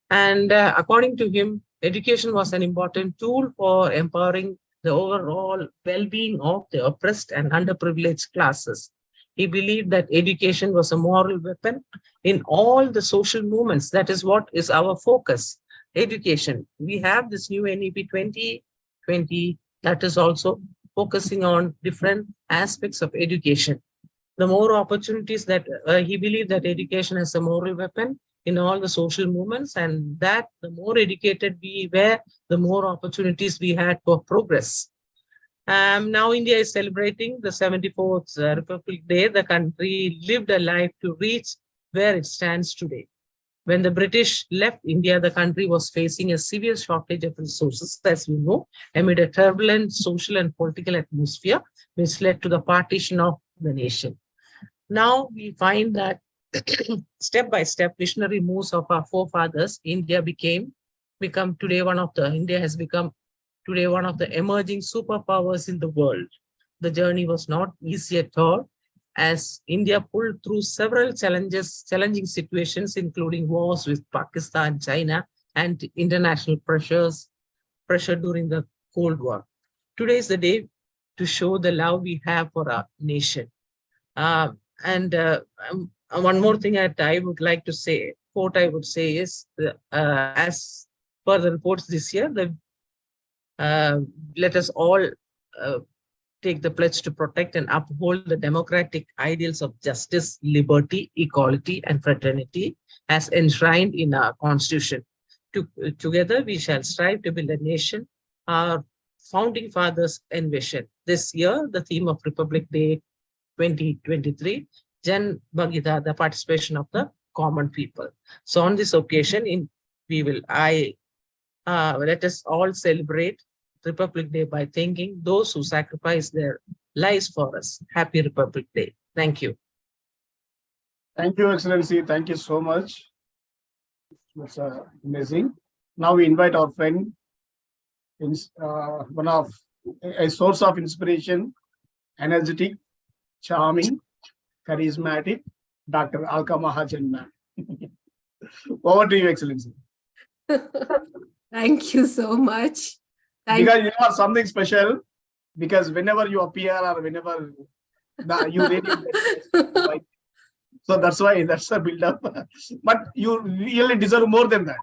And according to him, education was an important tool for empowering the overall well-being of the oppressed and underprivileged classes. He believed that education was a moral weapon in all the social movements. That is what is our focus. Education. We have this new NEP 2020 that is also focusing on different aspects of education. The more opportunities that he believed that education is a moral weapon in all the social movements, and that the more educated we were, the more opportunities we had for progress. Now India is celebrating the 74th Republic Day. The country lived a life to reach where it stands today. When the British left India, the country was facing a severe shortage of resources, as we know, amid a turbulent social and political atmosphere, which led to the partition of the nation. Now we find that step by step visionary moves of our forefathers, India has become today one of the emerging superpowers in the world. The journey was not easy at all, as India pulled through several challenging situations, including wars with Pakistan, China, and international pressure during the Cold War. Today is the day to show the love we have for our nation. One more thing that I would like to say, quote I would say is, as per the reports this year, let us all take the pledge to protect and uphold the democratic ideals of justice, liberty, equality, and fraternity as enshrined in our constitution. Together, we shall strive to build a nation. Our founding fathers envisioned. This year, the theme of Republic Day 2023, Jan Bhagida, the participation of the common people. So on this occasion, let us all celebrate Republic Day by thanking those who sacrificed their lives for us. Happy Republic Day. Thank you. Thank you, Excellency. Thank you so much. That's amazing. Now we invite our friend, one of a source of inspiration, energetic, charming, charismatic, Dr. Alka Mahajan ma'am. Over to you, Excellency. Thank you so much. Because you are something special, because whenever you appear or whenever you really so that's why that's a build-up. But you really deserve more than that.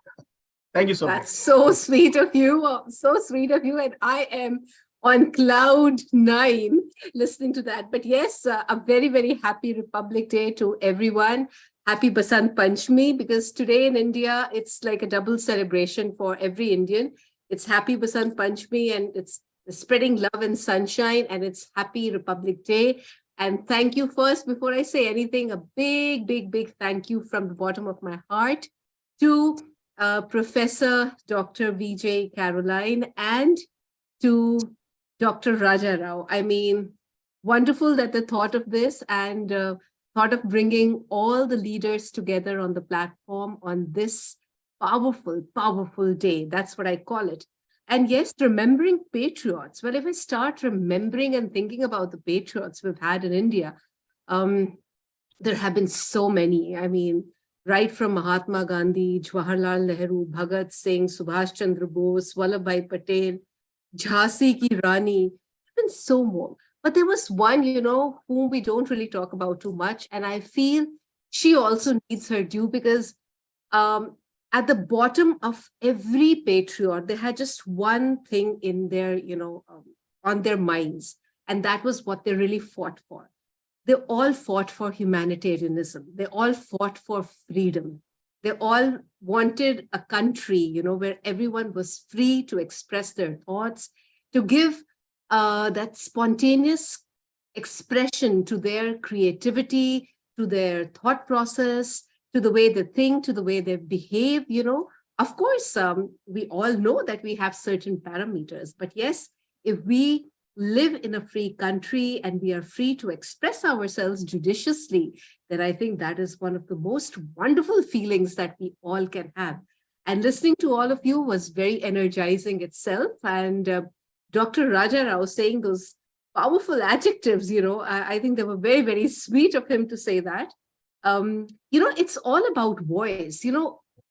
Thank you so much. That's so sweet of you. So sweet of you. And I am on cloud 9 listening to that. But yes, a very, very happy Republic Day to everyone. Happy Basant Panchami, because today in India, it's like a double celebration for every Indian. It's happy Basant Panchami and it's spreading love and sunshine, and it's happy Republic Day. And thank you first, before I say anything, a big, big, big thank you from the bottom of my heart to Professor Dr. Vijay Caroline and to Dr. Raja Rao. I mean, wonderful that the thought of this and thought of bringing all the leaders together on the platform on this powerful, powerful day. That's what I call it. And yes, remembering patriots. Well, if I start remembering and thinking about the patriots we've had in India, there have been so many. I mean, right from Mahatma Gandhi, Jawaharlal Nehru, Bhagat Singh, Subhash Chandra Bose, Vallabhbhai Patel, Jhansi Ki Rani, and so more. But there was one, whom we don't really talk about too much. And I feel she also needs her due, because at the bottom of every patriot, they had just one thing in their, on their minds. And that was what they really fought for. They all fought for humanitarianism. They all fought for freedom. They all wanted a country, where everyone was free to express their thoughts, to give that spontaneous expression to their creativity, to their thought process, to the way they think, to the way they behave, Of course, we all know that we have certain parameters, but yes, if we live in a free country and we are free to express ourselves judiciously, then I think that is one of the most wonderful feelings that we all can have. And listening to all of you was very energizing itself. And Dr. Raja Rao saying those powerful adjectives, I think they were very, very sweet of him to say that. It's all about voice.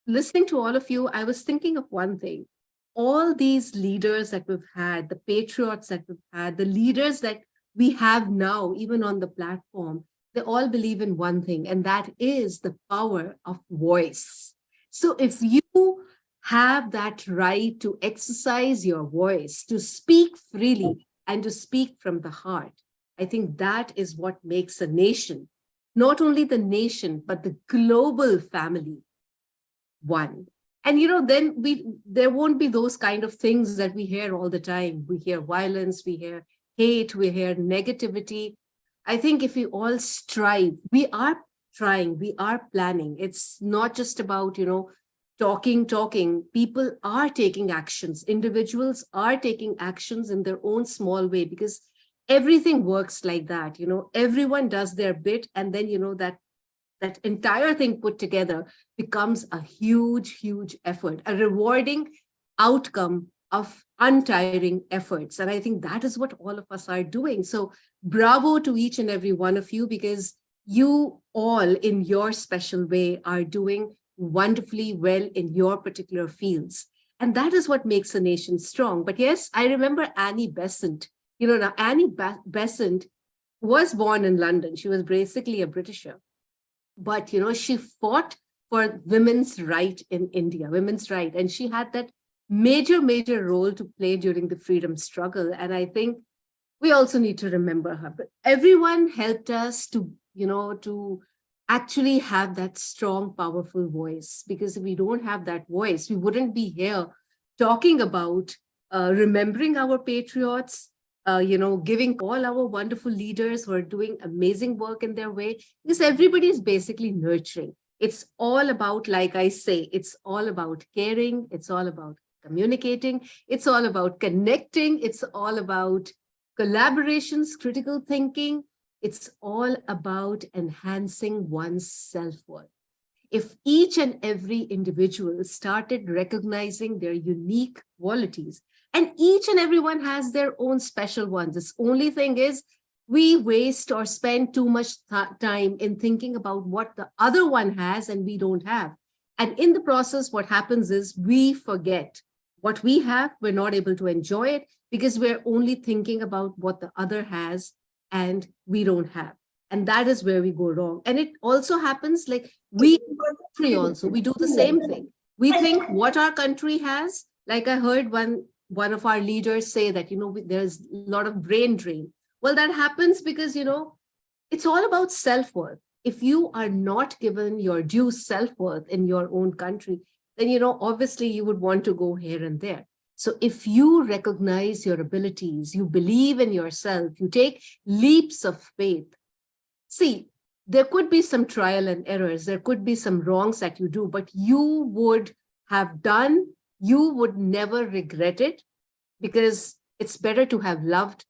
Listening to all of you, I was thinking of one thing. All these leaders that we've had, the patriots that we've had, the leaders that we have now, even on the platform, they all believe in one thing, and that is the power of voice. So if you have that right to exercise your voice, to speak freely and to speak from the heart, I think that is what makes a nation, not only the nation, but the global family, one. And, then there won't be those kind of things that we hear all the time. We hear violence, we hear hate, we hear negativity. I think if we all strive, we are trying, we are planning. It's not just about, talking. People are taking actions. Individuals are taking actions in their own small way, because everything works like that. Everyone does their bit, and then, that entire thing put together becomes a huge, huge effort, a rewarding outcome of untiring efforts. And I think that is what all of us are doing. So bravo to each and every one of you, because you all in your special way are doing wonderfully well in your particular fields. And that is what makes a nation strong. But yes, I remember Annie Besant. Now Annie Besant was born in London. She was basically a Britisher. But, she fought for women's right in India, women's right. And she had that major, major role to play during the freedom struggle. And I think we also need to remember her. But everyone helped us to, to actually have that strong, powerful voice. Because if we don't have that voice, we wouldn't be here talking about remembering our patriots, giving all our wonderful leaders who are doing amazing work in their way, because everybody is basically nurturing. It's all about, like I say, it's all about caring. It's all about communicating. It's all about connecting. It's all about collaborations, critical thinking. It's all about enhancing one's self-worth. If each and every individual started recognizing their unique qualities, and each and everyone has their own special ones. The only thing is we waste or spend too much time in thinking about what the other one has and we don't have. And in the process, what happens is we forget what we have. We're not able to enjoy it because we're only thinking about what the other has and we don't have. And that is where we go wrong. And it also happens like we also, we do the same thing. We think what our country has, like I heard one of our leaders say that, there's a lot of brain drain. Well, that happens because, it's all about self-worth. If you are not given your due self-worth in your own country, then, obviously you would want to go here and there. So if you recognize your abilities, you believe in yourself, you take leaps of faith. See, there could be some trial and errors. There could be some wrongs that you do, but you would have done, you would never regret it, because it's better to have loved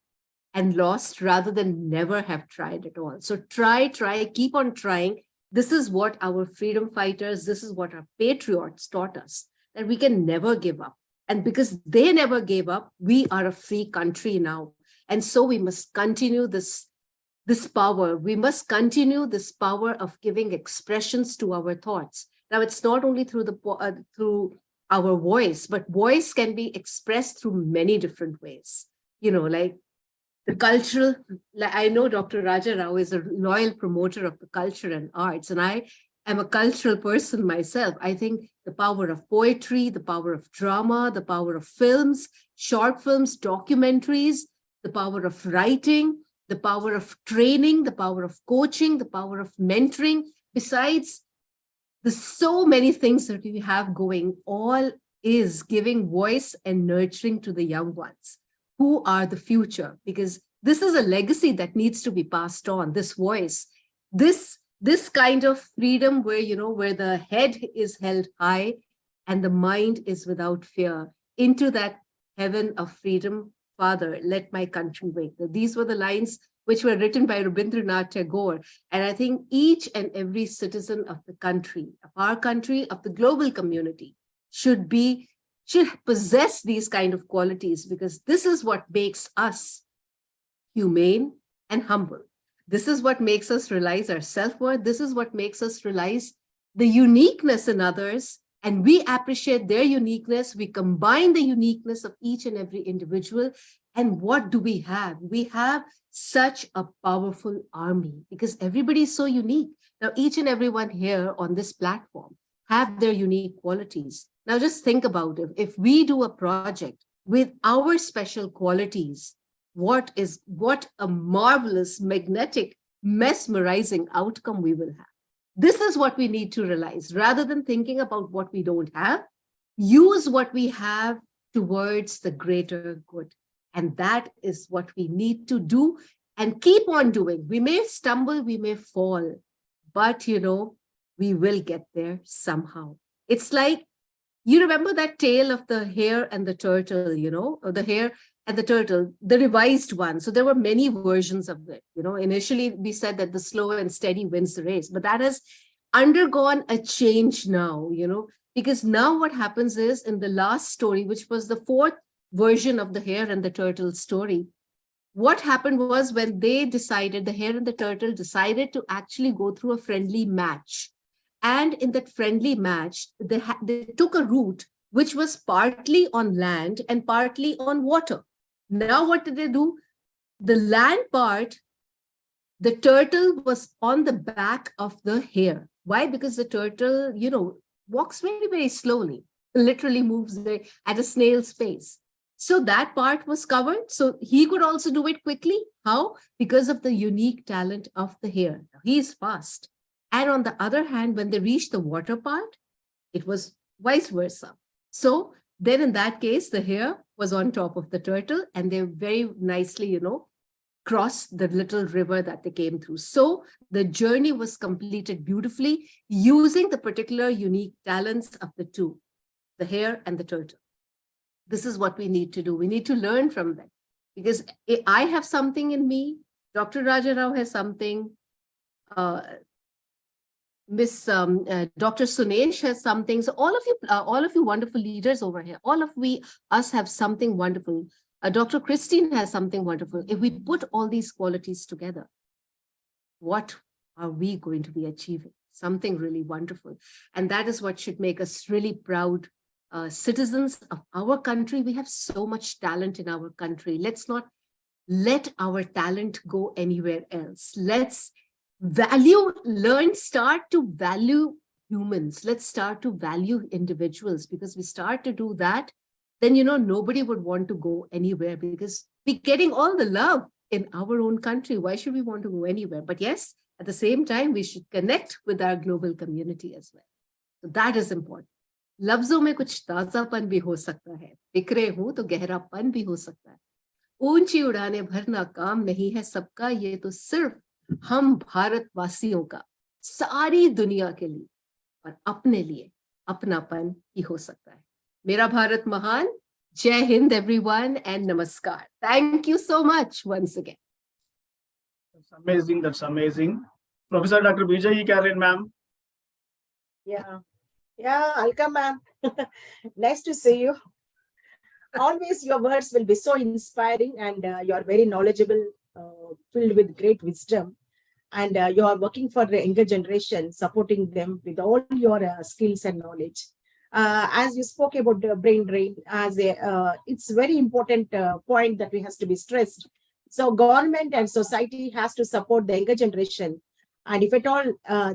and lost rather than never have tried at all. So try, keep on trying. This is what our freedom fighters, this is what our patriots taught us, that we can never give up. And because they never gave up, we are a free country now. And so we must continue this power. We must continue this power of giving expressions to our thoughts. Now, it's not only through through our voice, but voice can be expressed through many different ways. Like the cultural, I know Dr. Raja Rao is a loyal promoter of the culture and arts, and I am a cultural person myself. I think the power of poetry, the power of drama, the power of films, short films, documentaries, the power of writing, the power of training, the power of coaching, the power of mentoring, besides there's so many things that we have going, all is giving voice and nurturing to the young ones who are the future, because this is a legacy that needs to be passed on, this voice, this kind of freedom where, where the head is held high and the mind is without fear, into that heaven of freedom. Father, let my country wake. These were the lines which were written by Rabindranath Tagore. And I think each and every citizen of the country, of our country, of the global community, should possess these kind of qualities, because this is what makes us humane and humble. This is what makes us realize our self-worth. This is what makes us realize the uniqueness in others, and we appreciate their uniqueness. We combine the uniqueness of each and every individual. And what do we have? We have such a powerful army, because everybody is so unique. Now, each and everyone here on this platform have their unique qualities. Now, just think about it. If we do a project with our special qualities, what a marvelous, magnetic, mesmerizing outcome we will have. This is what we need to realize. Rather than thinking about what we don't have, use what we have towards the greater good. And that is what we need to do and keep on doing. We may stumble, we may fall, but we will get there somehow. It's like, you remember that tale of the hare and the turtle, or the hare and the turtle, the revised one. So there were many versions of it. Initially we said that the slow and steady wins the race, but that has undergone a change now, because now what happens is, in the last story, which was the fourth version of the hare and the turtle story, what happened was, when they decided, the hare and the turtle decided to actually go through a friendly match. And in that friendly match, they took a route which was partly on land and partly on water. Now, what did they do? The land part, the turtle was on the back of the hare. Why? Because the turtle, walks very, very slowly, literally moves at a snail's pace. So that part was covered. So he could also do it quickly. How? Because of the unique talent of the hare. He is fast. And on the other hand, when they reached the water part, it was vice versa. So then in that case, the hare was on top of the turtle, and they very nicely, you know, crossed the little river that they came through. So the journey was completed beautifully using the particular unique talents of the two, the hare and the turtle. This is what we need to do. We need to learn from them, because I have something in me, Dr. Raja Rao has something, Dr. Sunesh has something. So all of you wonderful leaders over here, all of us have something wonderful. Dr. Christine has something wonderful. If we put all these qualities together, what are we going to be achieving? Something really wonderful. And that is what should make us really proud citizens of our country. We have so much talent in our country. Let's not let our talent go anywhere else. Let's start to value humans. Let's start to value individuals, because we start to do that, then, you know, nobody would want to go anywhere, because we're getting all the love in our own country. Why should we want to go anywhere? But yes, at the same time, we should connect with our global community as well. So that is important. लफ्जों में कुछ ताजापन भी हो सकता है, बिखरे हो तो गहरापन भी हो सकता है, ऊंची उड़ाने भरना काम नहीं है सबका, ये तो सिर्फ हम भारतवासियों का सारी दुनिया के लिए और अपने लिए अपनापन ही हो सकता है. मेरा भारत महान. Jai Hind, everyone, and namaskar. Thank you so much once again. That's amazing. That's amazing. Professor Dr. Vijay Karen, ma'am. Yeah, welcome, ma'am. Nice to see you. Always your words will be so inspiring, and you are very knowledgeable, filled with great wisdom. And you are working for the younger generation, supporting them with all your skills and knowledge. As you spoke about the brain drain, as it's very important point that we has to be stressed. So government and society has to support the younger generation. And if at all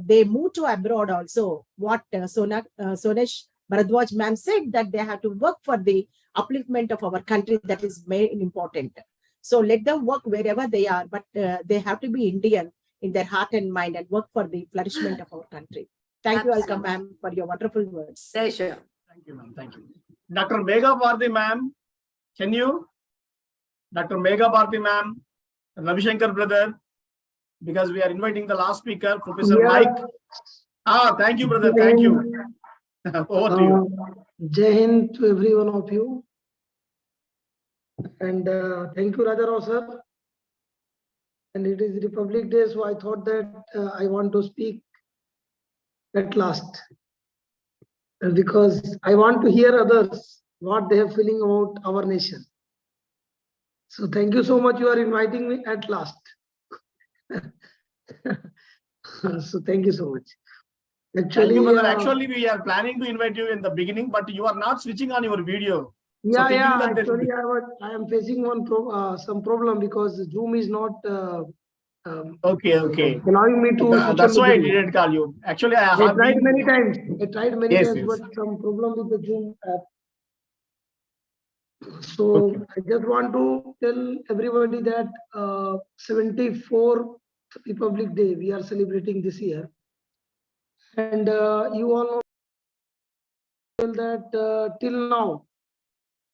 they move to abroad also, what Sonesh Bharadwaj ma'am said, that they have to work for the upliftment of our country, that is very important. So let them work wherever they are, but they have to be Indian in their heart and mind and work for the flourishment of our country. Thank you, welcome, ma'am, for your wonderful words. Pleasure. Thank you, ma'am. Thank you. Dr. Megha Bharti, ma'am, can you? Dr. Megha Bharti, ma'am, Ravi Shankar brother, because we are inviting the last speaker, Professor Mike. Thank you, brother. Thank you. Over to you. Jai Hind to every one of you. And thank you, Raja Rao sir. And it is Republic Day, so I thought that I want to speak at last, because I want to hear others what they are feeling about our nation. So thank you so much. You are inviting me at last. So thank you so much. Actually, thank you, brother. Actually, we are planning to invite you in the beginning, but you are not switching on your video. Yeah, so yeah. Actually, I am facing some problem, because Zoom is not okay. allowing me to. That's why I didn't call you. Actually, I have tried many times. I tried many times, yes. But some problem with the Zoom app. So I just want to tell everybody that 74th Republic Day we are celebrating this year, and you all know that till now,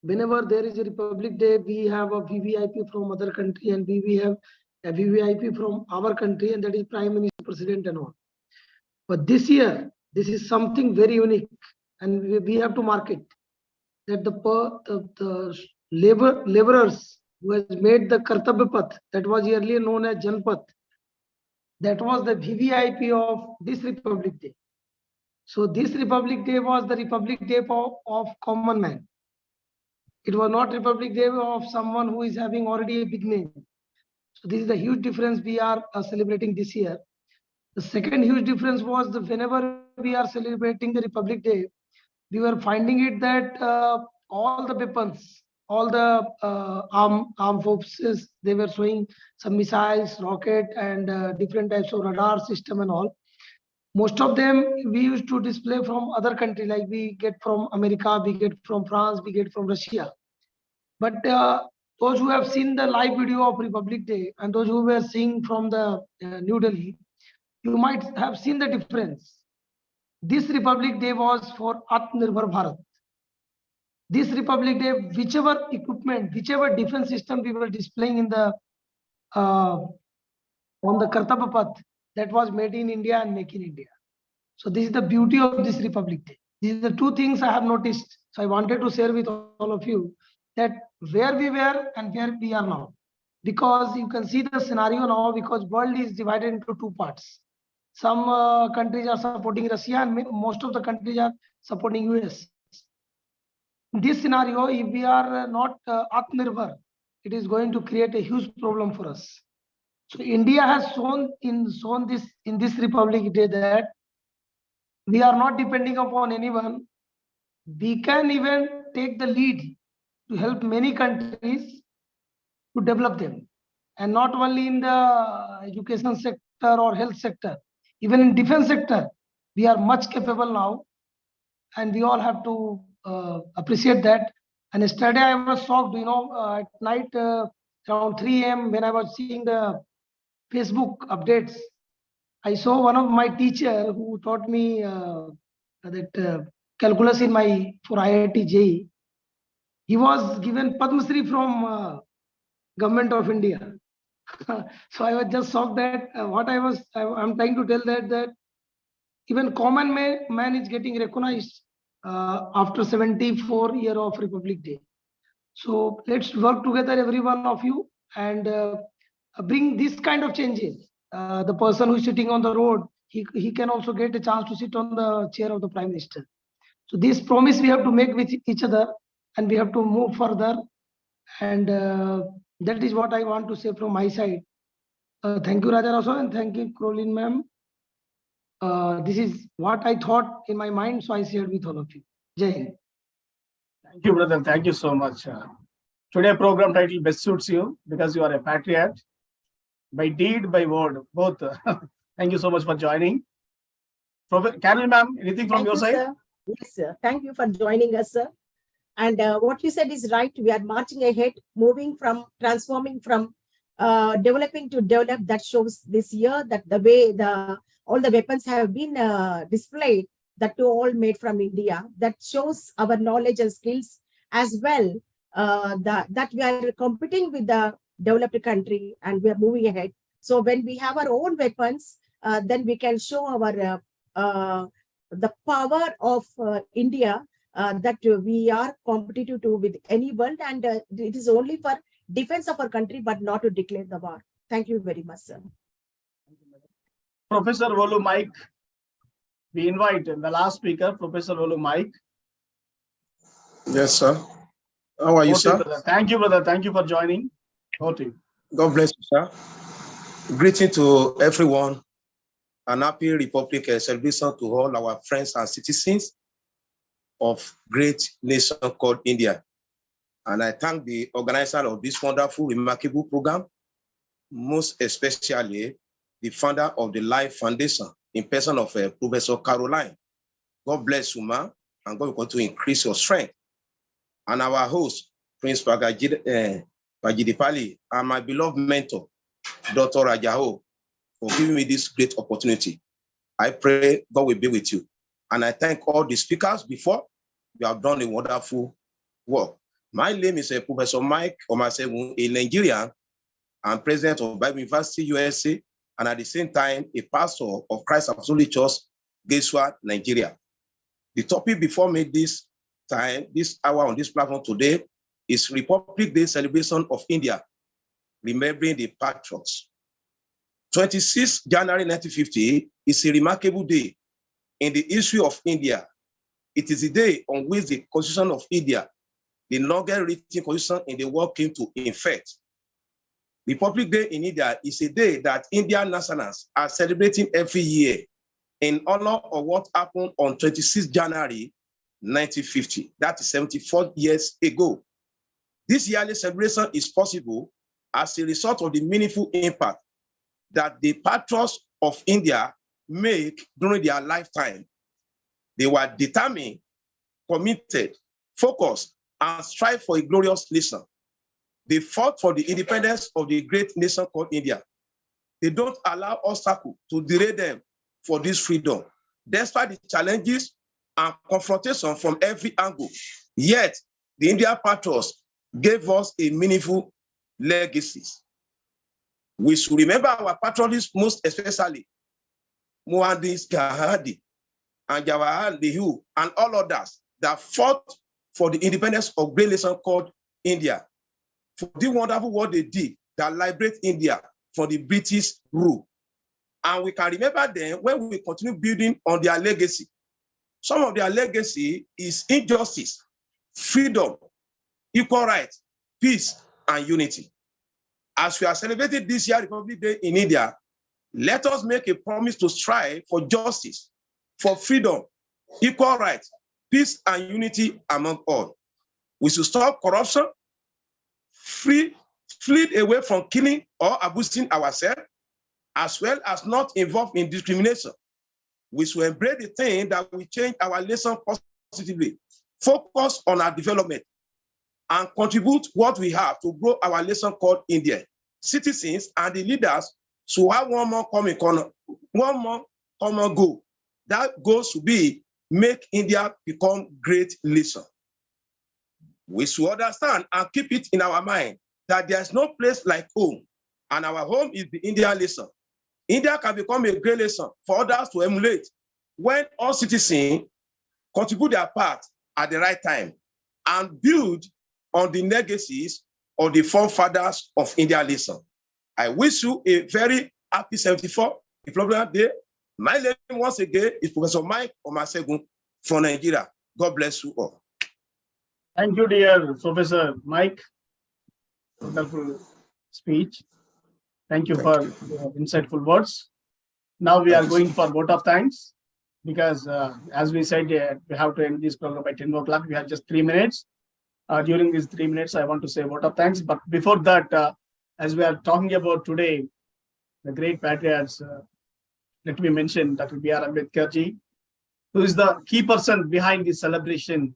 whenever there is a Republic Day, we have a VVIP from other country, and we have a VVIP from our country, and that is Prime Minister, President, and all. But this year, this is something very unique, and we have to mark it. That the laborers who has made the Kartabya Path, that was earlier known as Janpath, that was the VVIP of this Republic Day. So this Republic Day was the Republic Day of common man. It was not Republic Day of someone who is having already a big name. So this is the huge difference we are celebrating this year. The second huge difference was that whenever we are celebrating the Republic Day, we were finding it that all the weapons, all the armed forces, they were showing some missiles, rocket, and different types of radar system and all. Most of them we used to display from other countries, like we get from America, we get from France, we get from Russia. But those who have seen the live video of Republic Day and those who were seeing from the New Delhi, you might have seen the difference. This Republic Day was for Atmanirbhar Bharat. this Republic Day, whichever equipment, whichever defense system we were displaying in the on the Kartavya Path, that was made in India and make in India. So this is the beauty of this Republic Day. These are the two things I have noticed. So I wanted to share with all of you that where we were and where we are now. Because you can see the scenario now, because world is divided into two parts. Some countries are supporting Russia and most of the countries are supporting US. In this scenario, if we are not Atmanirbhar, it is going to create a huge problem for us. So India has shown this in this Republic Day that we are not depending upon anyone. We can even take the lead to help many countries to develop them. And not only in the education sector or health sector, even in defense sector, we are much capable now. And we all have to appreciate that. And yesterday I was shocked, at night around 3 a.m. when I was seeing the Facebook updates, I saw one of my teacher who taught me that calculus for IIT JEE. He was given Padma Shri from Government of India. So I was just shocked that I'm trying to tell that even common man is getting recognized after 74 years of Republic Day. So let's work together, every one of you, and bring this kind of changes. The person who is sitting on the road, he can also get a chance to sit on the chair of the Prime Minister. So this promise we have to make with each other, and we have to move further. And that is what I want to say from my side. Thank you, Raja Rao, and thank you, Crolin ma'am. This is what I thought in my mind, so I shared with all of you. Jai Hind. Thank you, brother. Thank you so much. Today program title best suits you because you are a patriot by deed, by word, both. Thank you so much for joining. Carol ma'am, anything from your side? Sir. Yes, sir. Thank you for joining us, sir. And what you said is right. We are marching ahead, transforming from developing to develop. That shows this year that the way all the weapons have been displayed, that too all made from India. That shows our knowledge and skills as well. That we are competing with the developed country and we are moving ahead. So when we have our own weapons, then we can show our the power of India, that we are competitive with any world, and it is only for defense of our country, but not to declare the war. Thank you very much, sir. Professor Volu Mike, we invite the last speaker, Professor Volu Mike. Yes, sir. How are you, sir? Brother. Thank you, brother. Thank you for joining. Over to you. God bless you, sir. Greeting to everyone. An happy Republic celebration to all our friends and citizens of great nation called India. And I thank the organizer of this wonderful, remarkable program, most especially the founder of the Life Foundation in person of Professor Caroline. God bless you, ma, and God will continue to increase your strength. And our host, Prince Pagidipali, and my beloved mentor, Dr. Rajaho, for giving me this great opportunity. I pray God will be with you. And I thank all the speakers before. You have done a wonderful work. My name is Professor Mike Omasegun, a Nigerian and president of Bible University, USA, and at the same time, a pastor of Christ Apostolic Church, Geswa, Nigeria. The topic before me this hour on this platform today is Republic Day celebration of India, remembering the patriots. 26 January 1950 is a remarkable day in the history of India. It is the day on which the Constitution of India, the longest written constitution in the world, came to effect. Republic Day in India is a day that Indian nationals are celebrating every year in honor of what happened on 26 January 1950. That is 74 years ago. This yearly celebration is possible as a result of the meaningful impact that the patriots of India make during their lifetime. They were determined, committed, focused, and strive for a glorious nation. They fought for the independence of the great nation called India. They don't allow obstacles to derail them for this freedom. Despite the challenges and confrontation from every angle, yet the Indian patriots gave us a meaningful legacy. We should remember our patriots, most especially Muhammad Gandhi and Jawaharlal Nehru and all others that fought for the independence of great nation called India, for the wonderful work they did that liberate India from the British rule. And we can remember them when we continue building on their legacy. Some of their legacy is injustice, freedom, equal rights, peace, and unity. As we are celebrating this year Republic Day in India, let us make a promise to strive for justice, for freedom, equal rights, peace, and unity among all. We should stop corruption, flee away from killing or abusing ourselves, as well as not involved in discrimination. We should embrace the thing that will change our nation positively, focus on our development, and contribute what we have to grow our nation called India. Citizens and the leaders should have one more common goal. That goal should be make India become great nation. We should understand and keep it in our mind that there's no place like home, and our home is the Indian nation. India can become a great nation for others to emulate when all citizens contribute their part at the right time and build on the legacies of the forefathers of India nation. I wish you a very happy 74th Republic Day. My name once again is Professor Mike Omasegun from Nigeria. God bless you all. Thank you, dear Professor Mike. Wonderful speech. Thank you for your insightful words. Now we are going for vote of thanks because, as we said, we have to end this program by 10 o'clock. We have just 3 minutes. During these 3 minutes, I want to say vote of thanks. But before that, as we are talking about today, the great patriots, let me mention Dr. B.R. Ambedkar ji, who is the key person behind this celebration,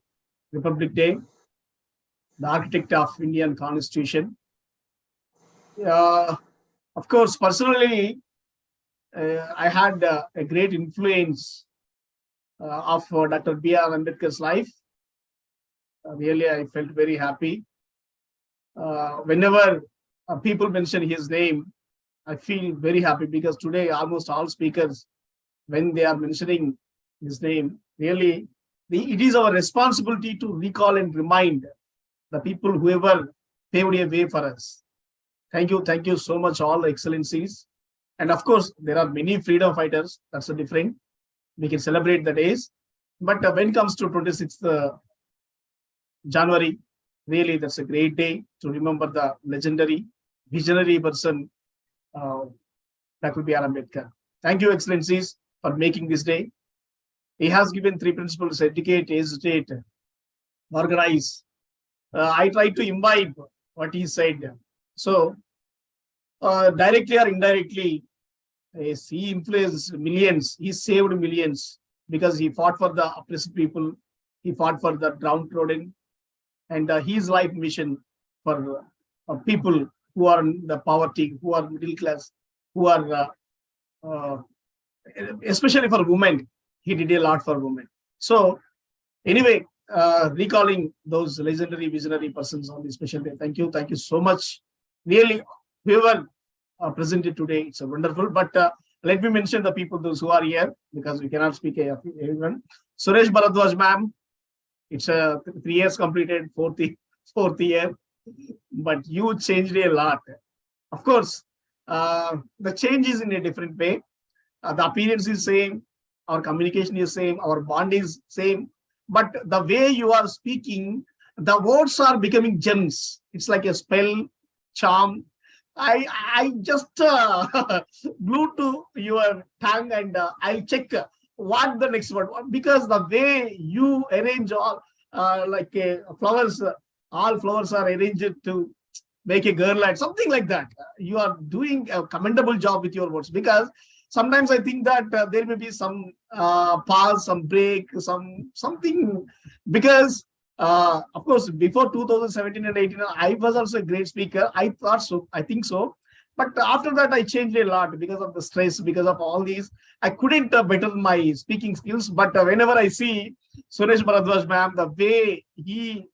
Republic Day, the architect of Indian Constitution. Of course, personally, I had a great influence of Dr. B.R. Ambedkar's life. Really, I felt very happy. Whenever people mention his name, I feel very happy because today almost all speakers, when they are mentioning his name, really, it is our responsibility to recall and remind the people whoever paved a way for us. Thank you so much, all the excellencies. And of course, there are many freedom fighters. That's a different. We can celebrate the days. But when it comes to 26th January, really, that's a great day to remember the legendary, visionary person, Dr. B.R. Ambedkar. Thank you, excellencies, for making this day. He has given 3 principles: educate, educate, organize. I try to imbibe what he said. So, directly or indirectly, he influenced millions. He saved millions because he fought for the oppressed people. He fought for the downtrodden. And his life mission for people who are in the poverty, who are middle class, who are, especially for women, he did a lot for women. So, anyway, recalling those legendary visionary persons on this special day. Thank you so much. Really, whoever presented today, it's a wonderful. But let me mention the people, those who are here, because we cannot speak everyone. Suresh Bharadwaj ma'am, it's 3 years completed, fourth year, but you changed a lot. Of course, the change is in a different way. The appearance is same, our communication is same, our bond is same, but the way you are speaking, the words are becoming gems. It's like a spell, charm. I just glued to your tongue and I'll check what the next word, because the way you arrange all like flowers, all flowers are arranged to make a girl and something like that. You are doing a commendable job with your words, because sometimes I think that there may be some pause, some break, something, because of course, before 2017 and 18, I was also a great speaker. I thought so. I think so. But after that, I changed a lot because of the stress, because of all these. I couldn't better my speaking skills. But whenever I see Suresh Bharadwaj ma'am, the way he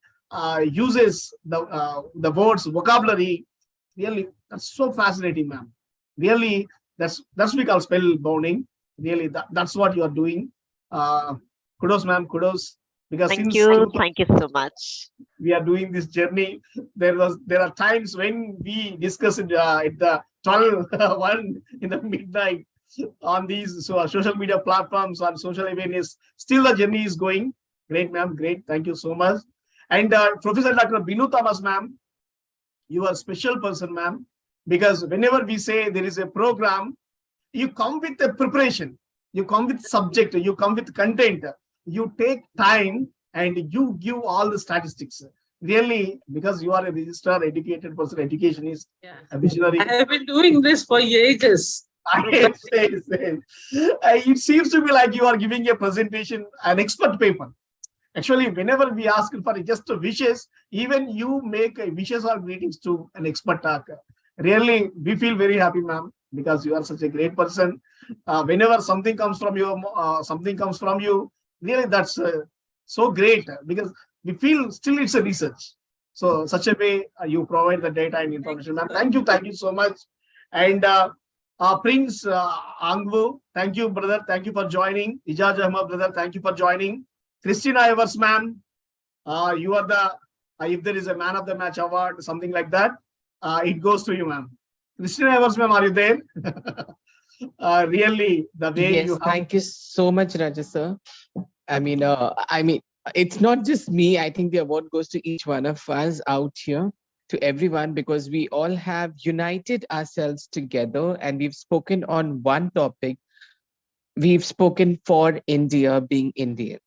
uses the words vocabulary. Really, that's so fascinating, ma'am. Really, that's we call spell bounding. Really, that's what you are doing. Kudos, ma'am. Kudos. Because Thank since you. Thank you so much. we are doing this journey, there are times when we discuss it at the 12:01 in the midnight on these social media platforms, on social awareness. Still, the journey is going. Great, ma'am. Great. Thank you so much. And Professor Dr. Binu Thomas, ma'am, you are a special person, ma'am, because whenever we say there is a program, you come with a preparation, you come with subject, you come with content, you take time and you give all the statistics. Really, because you are a registered, educated person, educationist, a visionary. I have been doing this for ages. Yes. It seems to be like you are giving a presentation, an expert paper. Actually, whenever we ask for just wishes, even you make wishes or greetings to an expert talk. Really, we feel very happy, ma'am, because you are such a great person. Whenever something comes from you, really, that's so great, because we feel still it's a research. So such a way you provide the data and information, ma'am. Thank you so much. And Prince Angvu, thank you, brother. Thank you for joining. Ijaz Ahmad, brother, thank you for joining. Christina Evers, ma'am, you are the, if there is a man of the match award, something like that, it goes to you, ma'am. Christina Evers, ma'am, are you there? Really, the way Yes, you have... thank you so much, Raja sir. I mean, it's not just me. I think the award goes to each one of us out here, to everyone, because we all have united ourselves together and we've spoken on one topic. We've spoken for India being Indian.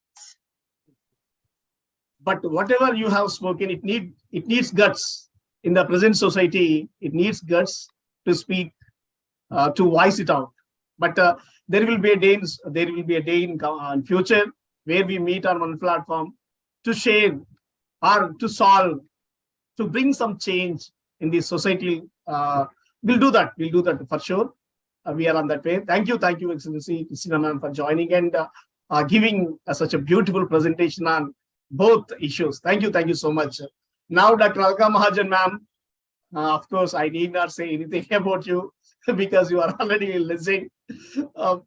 But whatever you have spoken, it needs guts. In the present society, it needs guts to speak, to voice it out. But there will be a day in future where we meet on one platform to share or to solve, to bring some change in the society. We'll do that for sure. We are on that way. Thank you, Excellency Christina ma'am, for joining and giving such a beautiful presentation on both issues. Thank you so much. Now, Dr. Alka Mahajan ma'am, of course, I need not say anything about you because you are already listening.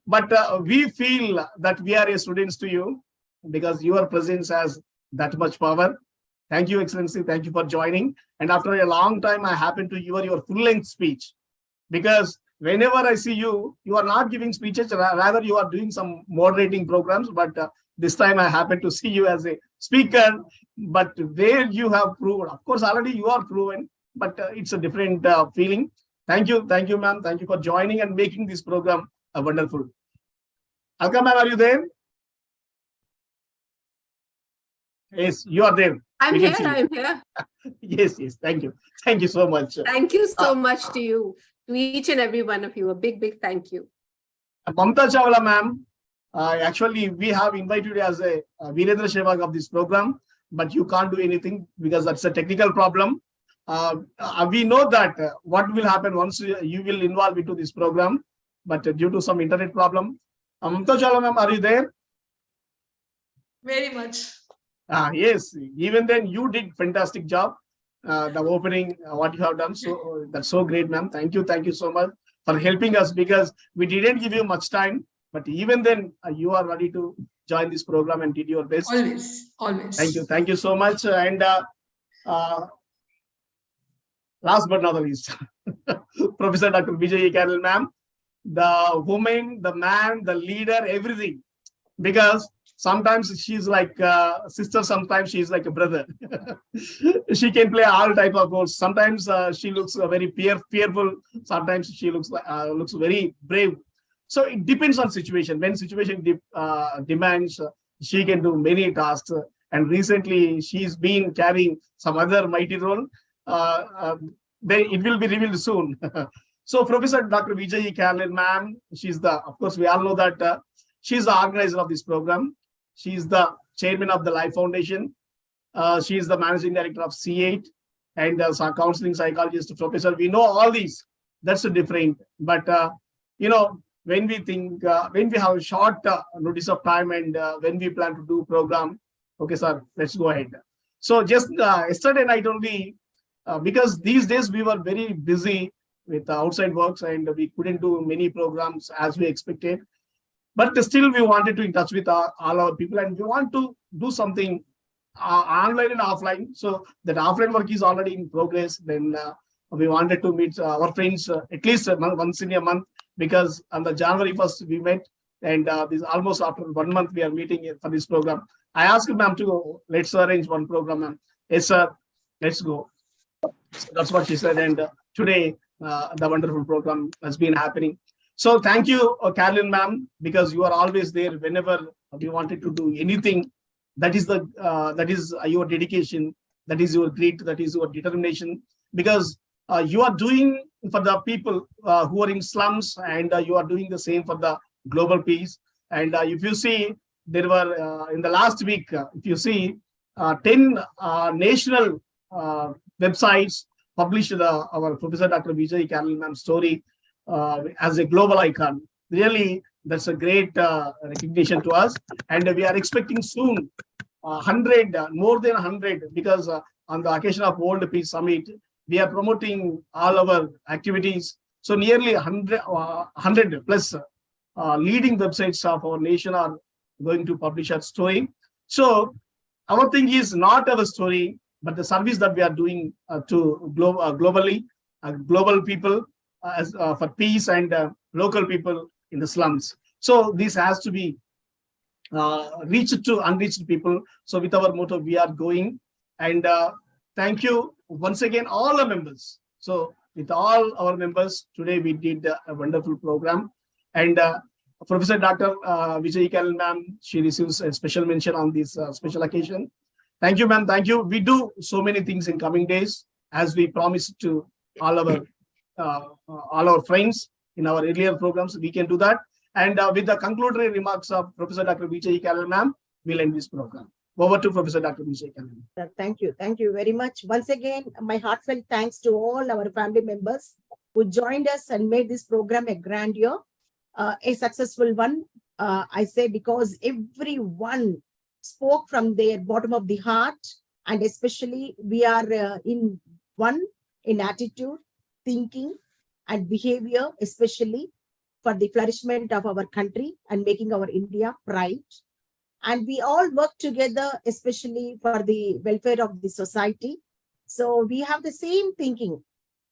But we feel that we are students to you because your presence has that much power. Thank you, Excellency. Thank you for joining. And after a long time, I happen to hear your full-length speech, because whenever I see you, you are not giving speeches, rather you are doing some moderating programs. But this time I happen to see you as a speaker, but where you have proven, of course, already you are proven, but it's a different feeling. Thank you, ma'am. Thank you for joining and making this program wonderful. Alka ma'am, are you there? Yes, you are there. I'm here. Yes. Thank you. Thank you so much. Thank you so much to you, to each and every one of you. A big thank you. Mamta Chawla ma'am, actually we have invited you as a Virendra Sevak of this program, but you can't do anything because that's a technical problem. We know that what will happen once you will involve into this program, but due to some internet problem. Mamta Chawla ma'am, are you there? Very much. Yes, even then you did fantastic job. The opening, what you have done, so that's so great, ma'am. Thank you so much for helping us, because we didn't give you much time, but even then you are ready to join this program and did your best. Always. Thank you so much. And last but not the least, Professor Dr. Vijay Carroll, ma'am, the woman, the man, the leader, everything, because sometimes she's like a sister, sometimes she's like a brother. She can play all type of roles. Sometimes she looks very fearful. Sometimes she looks very brave. So it depends on situation. When situation demands, she can do many tasks. And recently she's been carrying some other mighty role. It will be revealed soon. So Professor Dr. Vijay Carlin, ma'am, of course, we all know that she's the organizer of this program. She's the chairman of the Life Foundation. She is the managing director of C8 and counseling psychologist professor. We know all these. That's different. But when we think, when we have a short notice of time and when we plan to do program, okay, sir, let's go ahead. So just yesterday night only, because these days we were very busy with outside works and we couldn't do many programs as we expected. But still we wanted to in touch with all our people and we want to do something online and offline. So that offline work is already in progress. Then we wanted to meet our friends at least once in a month, because on the January 1st we met, and this almost after 1 month we are meeting for this program. I asked ma'am to let's arrange one program, ma'am. Yes, sir. Let's go. So that's what she said. And today the wonderful program has been happening. So thank you, Carolyn ma'am, because you are always there whenever we wanted to do anything. That is your dedication. That is your grit. That is your determination. Because you are doing for the people who are in slums, and you are doing the same for the global peace. And if you see, there were in the last week, if you see, 10 national websites published our Professor Dr. Vijay Carolyn ma'am story as a global icon. Really, that's a great recognition to us. And we are expecting soon 100, more than 100, because on the occasion of World Peace Summit, we are promoting all our activities. So nearly 100 plus leading websites of our nation are going to publish our story. So our thing is not our story, but the service that we are doing to globally, global people for peace, and local people in the slums. So this has to be reached to unreached people. So with our motto, we are going. And thank you once again, all the members. So with all our members, today we did a wonderful program. And Professor Dr. Vijay Carolyn ma'am, she receives a special mention on this special occasion. Thank you, ma'am. Thank you. We do so many things in coming days, as we promised to all our friends in our earlier programs. We can do that. And with the concludatory remarks of Professor Dr. Vijay Carolyn ma'am, we'll end this program. Over to Professor Dr. Vijay Carolyn. Thank you. Thank you very much. Once again, my heartfelt thanks to all our family members who joined us and made this program a grandeur, a successful one. I say because everyone spoke from their bottom of the heart, and especially we are in one in attitude, thinking, and behavior, especially for the flourishment of our country and making our India bright. And we all work together, especially for the welfare of the society. So we have the same thinking.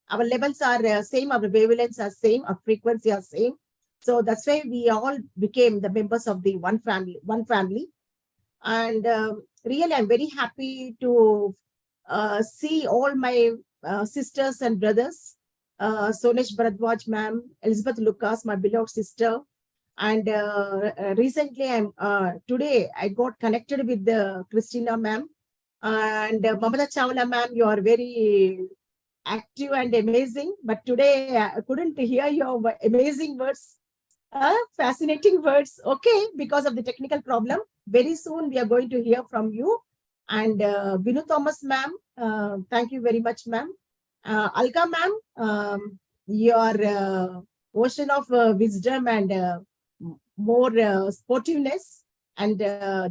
Our levels are same, our wavelengths are same, our frequency are same. So that's why we all became the members of the one family. And really, I'm very happy to see all my sisters and brothers, Sonesh Bharadwaj ma'am, Elizabeth Lucas, my beloved sister. And recently, today I got connected with Christina ma'am and Mamata Chawla ma'am. You are very active and amazing. But today I couldn't hear your amazing words, fascinating words. Okay, because of the technical problem. Very soon we are going to hear from you. And Binu Thomas ma'am, thank you very much, ma'am. Alka ma'am, your ocean of wisdom and more sportiveness. And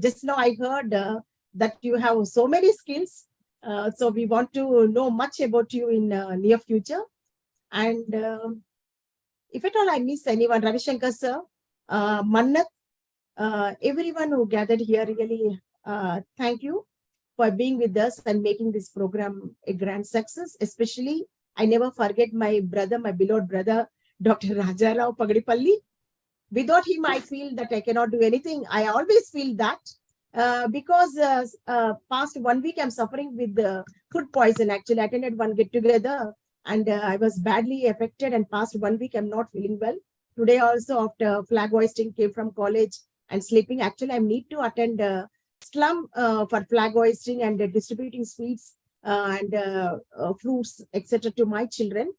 just now I heard that you have so many skills. So we want to know much about you in near future. And if at all I miss anyone, Ravi Shankar sir, Mannat, everyone who gathered here, really thank you for being with us and making this program a grand success. Especially, I never forget my brother, my beloved brother, Dr. Rajarao Pagadipalli. Without him, I feel that I cannot do anything. I always feel that because past 1 week, I'm suffering with food poison. Actually, I attended one get-together and I was badly affected, and past 1 week, I'm not feeling well. Today also, after flag hoisting, came from college and sleeping. Actually, I need to attend slum for flag hoisting and distributing sweets and fruits, etc. to my children.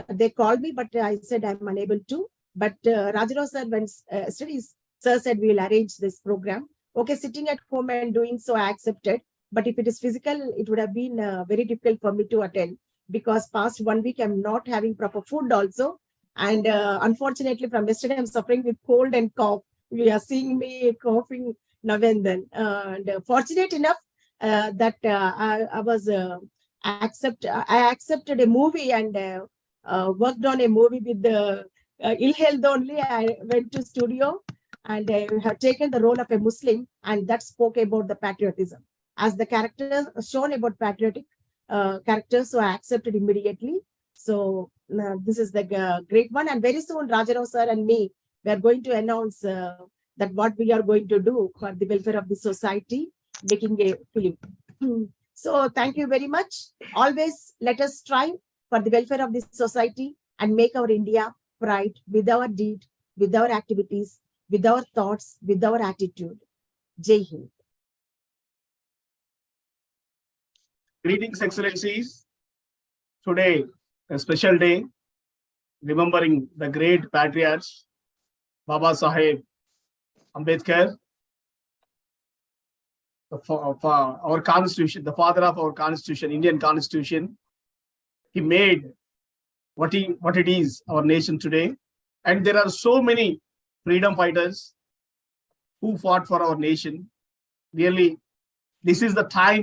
They called me, but I said I'm unable to. But Rajarao sir, when studies, sir said we'll arrange this program. Okay, sitting at home and doing so, I accepted. But if it is physical, it would have been very difficult for me to attend, because past 1 week I'm not having proper food also. And unfortunately, from yesterday, I'm suffering with cold and cough. You are seeing me coughing now and then. And fortunate enough, that I accepted a movie and worked on a movie with the ill health only. I went to studio and have taken the role of a Muslim, and that spoke about the patriotism. As the character shown about patriotic characters, so I accepted immediately. So this is the great one. And very soon, Rajarao sir and me, we are going to announce that what we are going to do for the welfare of the society, making a film. So thank you very much. Always let us strive for the welfare of the society and make our India pride with our deed, with our activities, with our thoughts, with our attitude. Jai Hind. Greetings, Excellencies. Today, a special day, remembering the great patriots, Baba Saheb Ambedkar, our Constitution, the father of our Constitution, Indian Constitution. He made what it is, our nation today. And there are so many freedom fighters who fought for our nation. Really, this is the time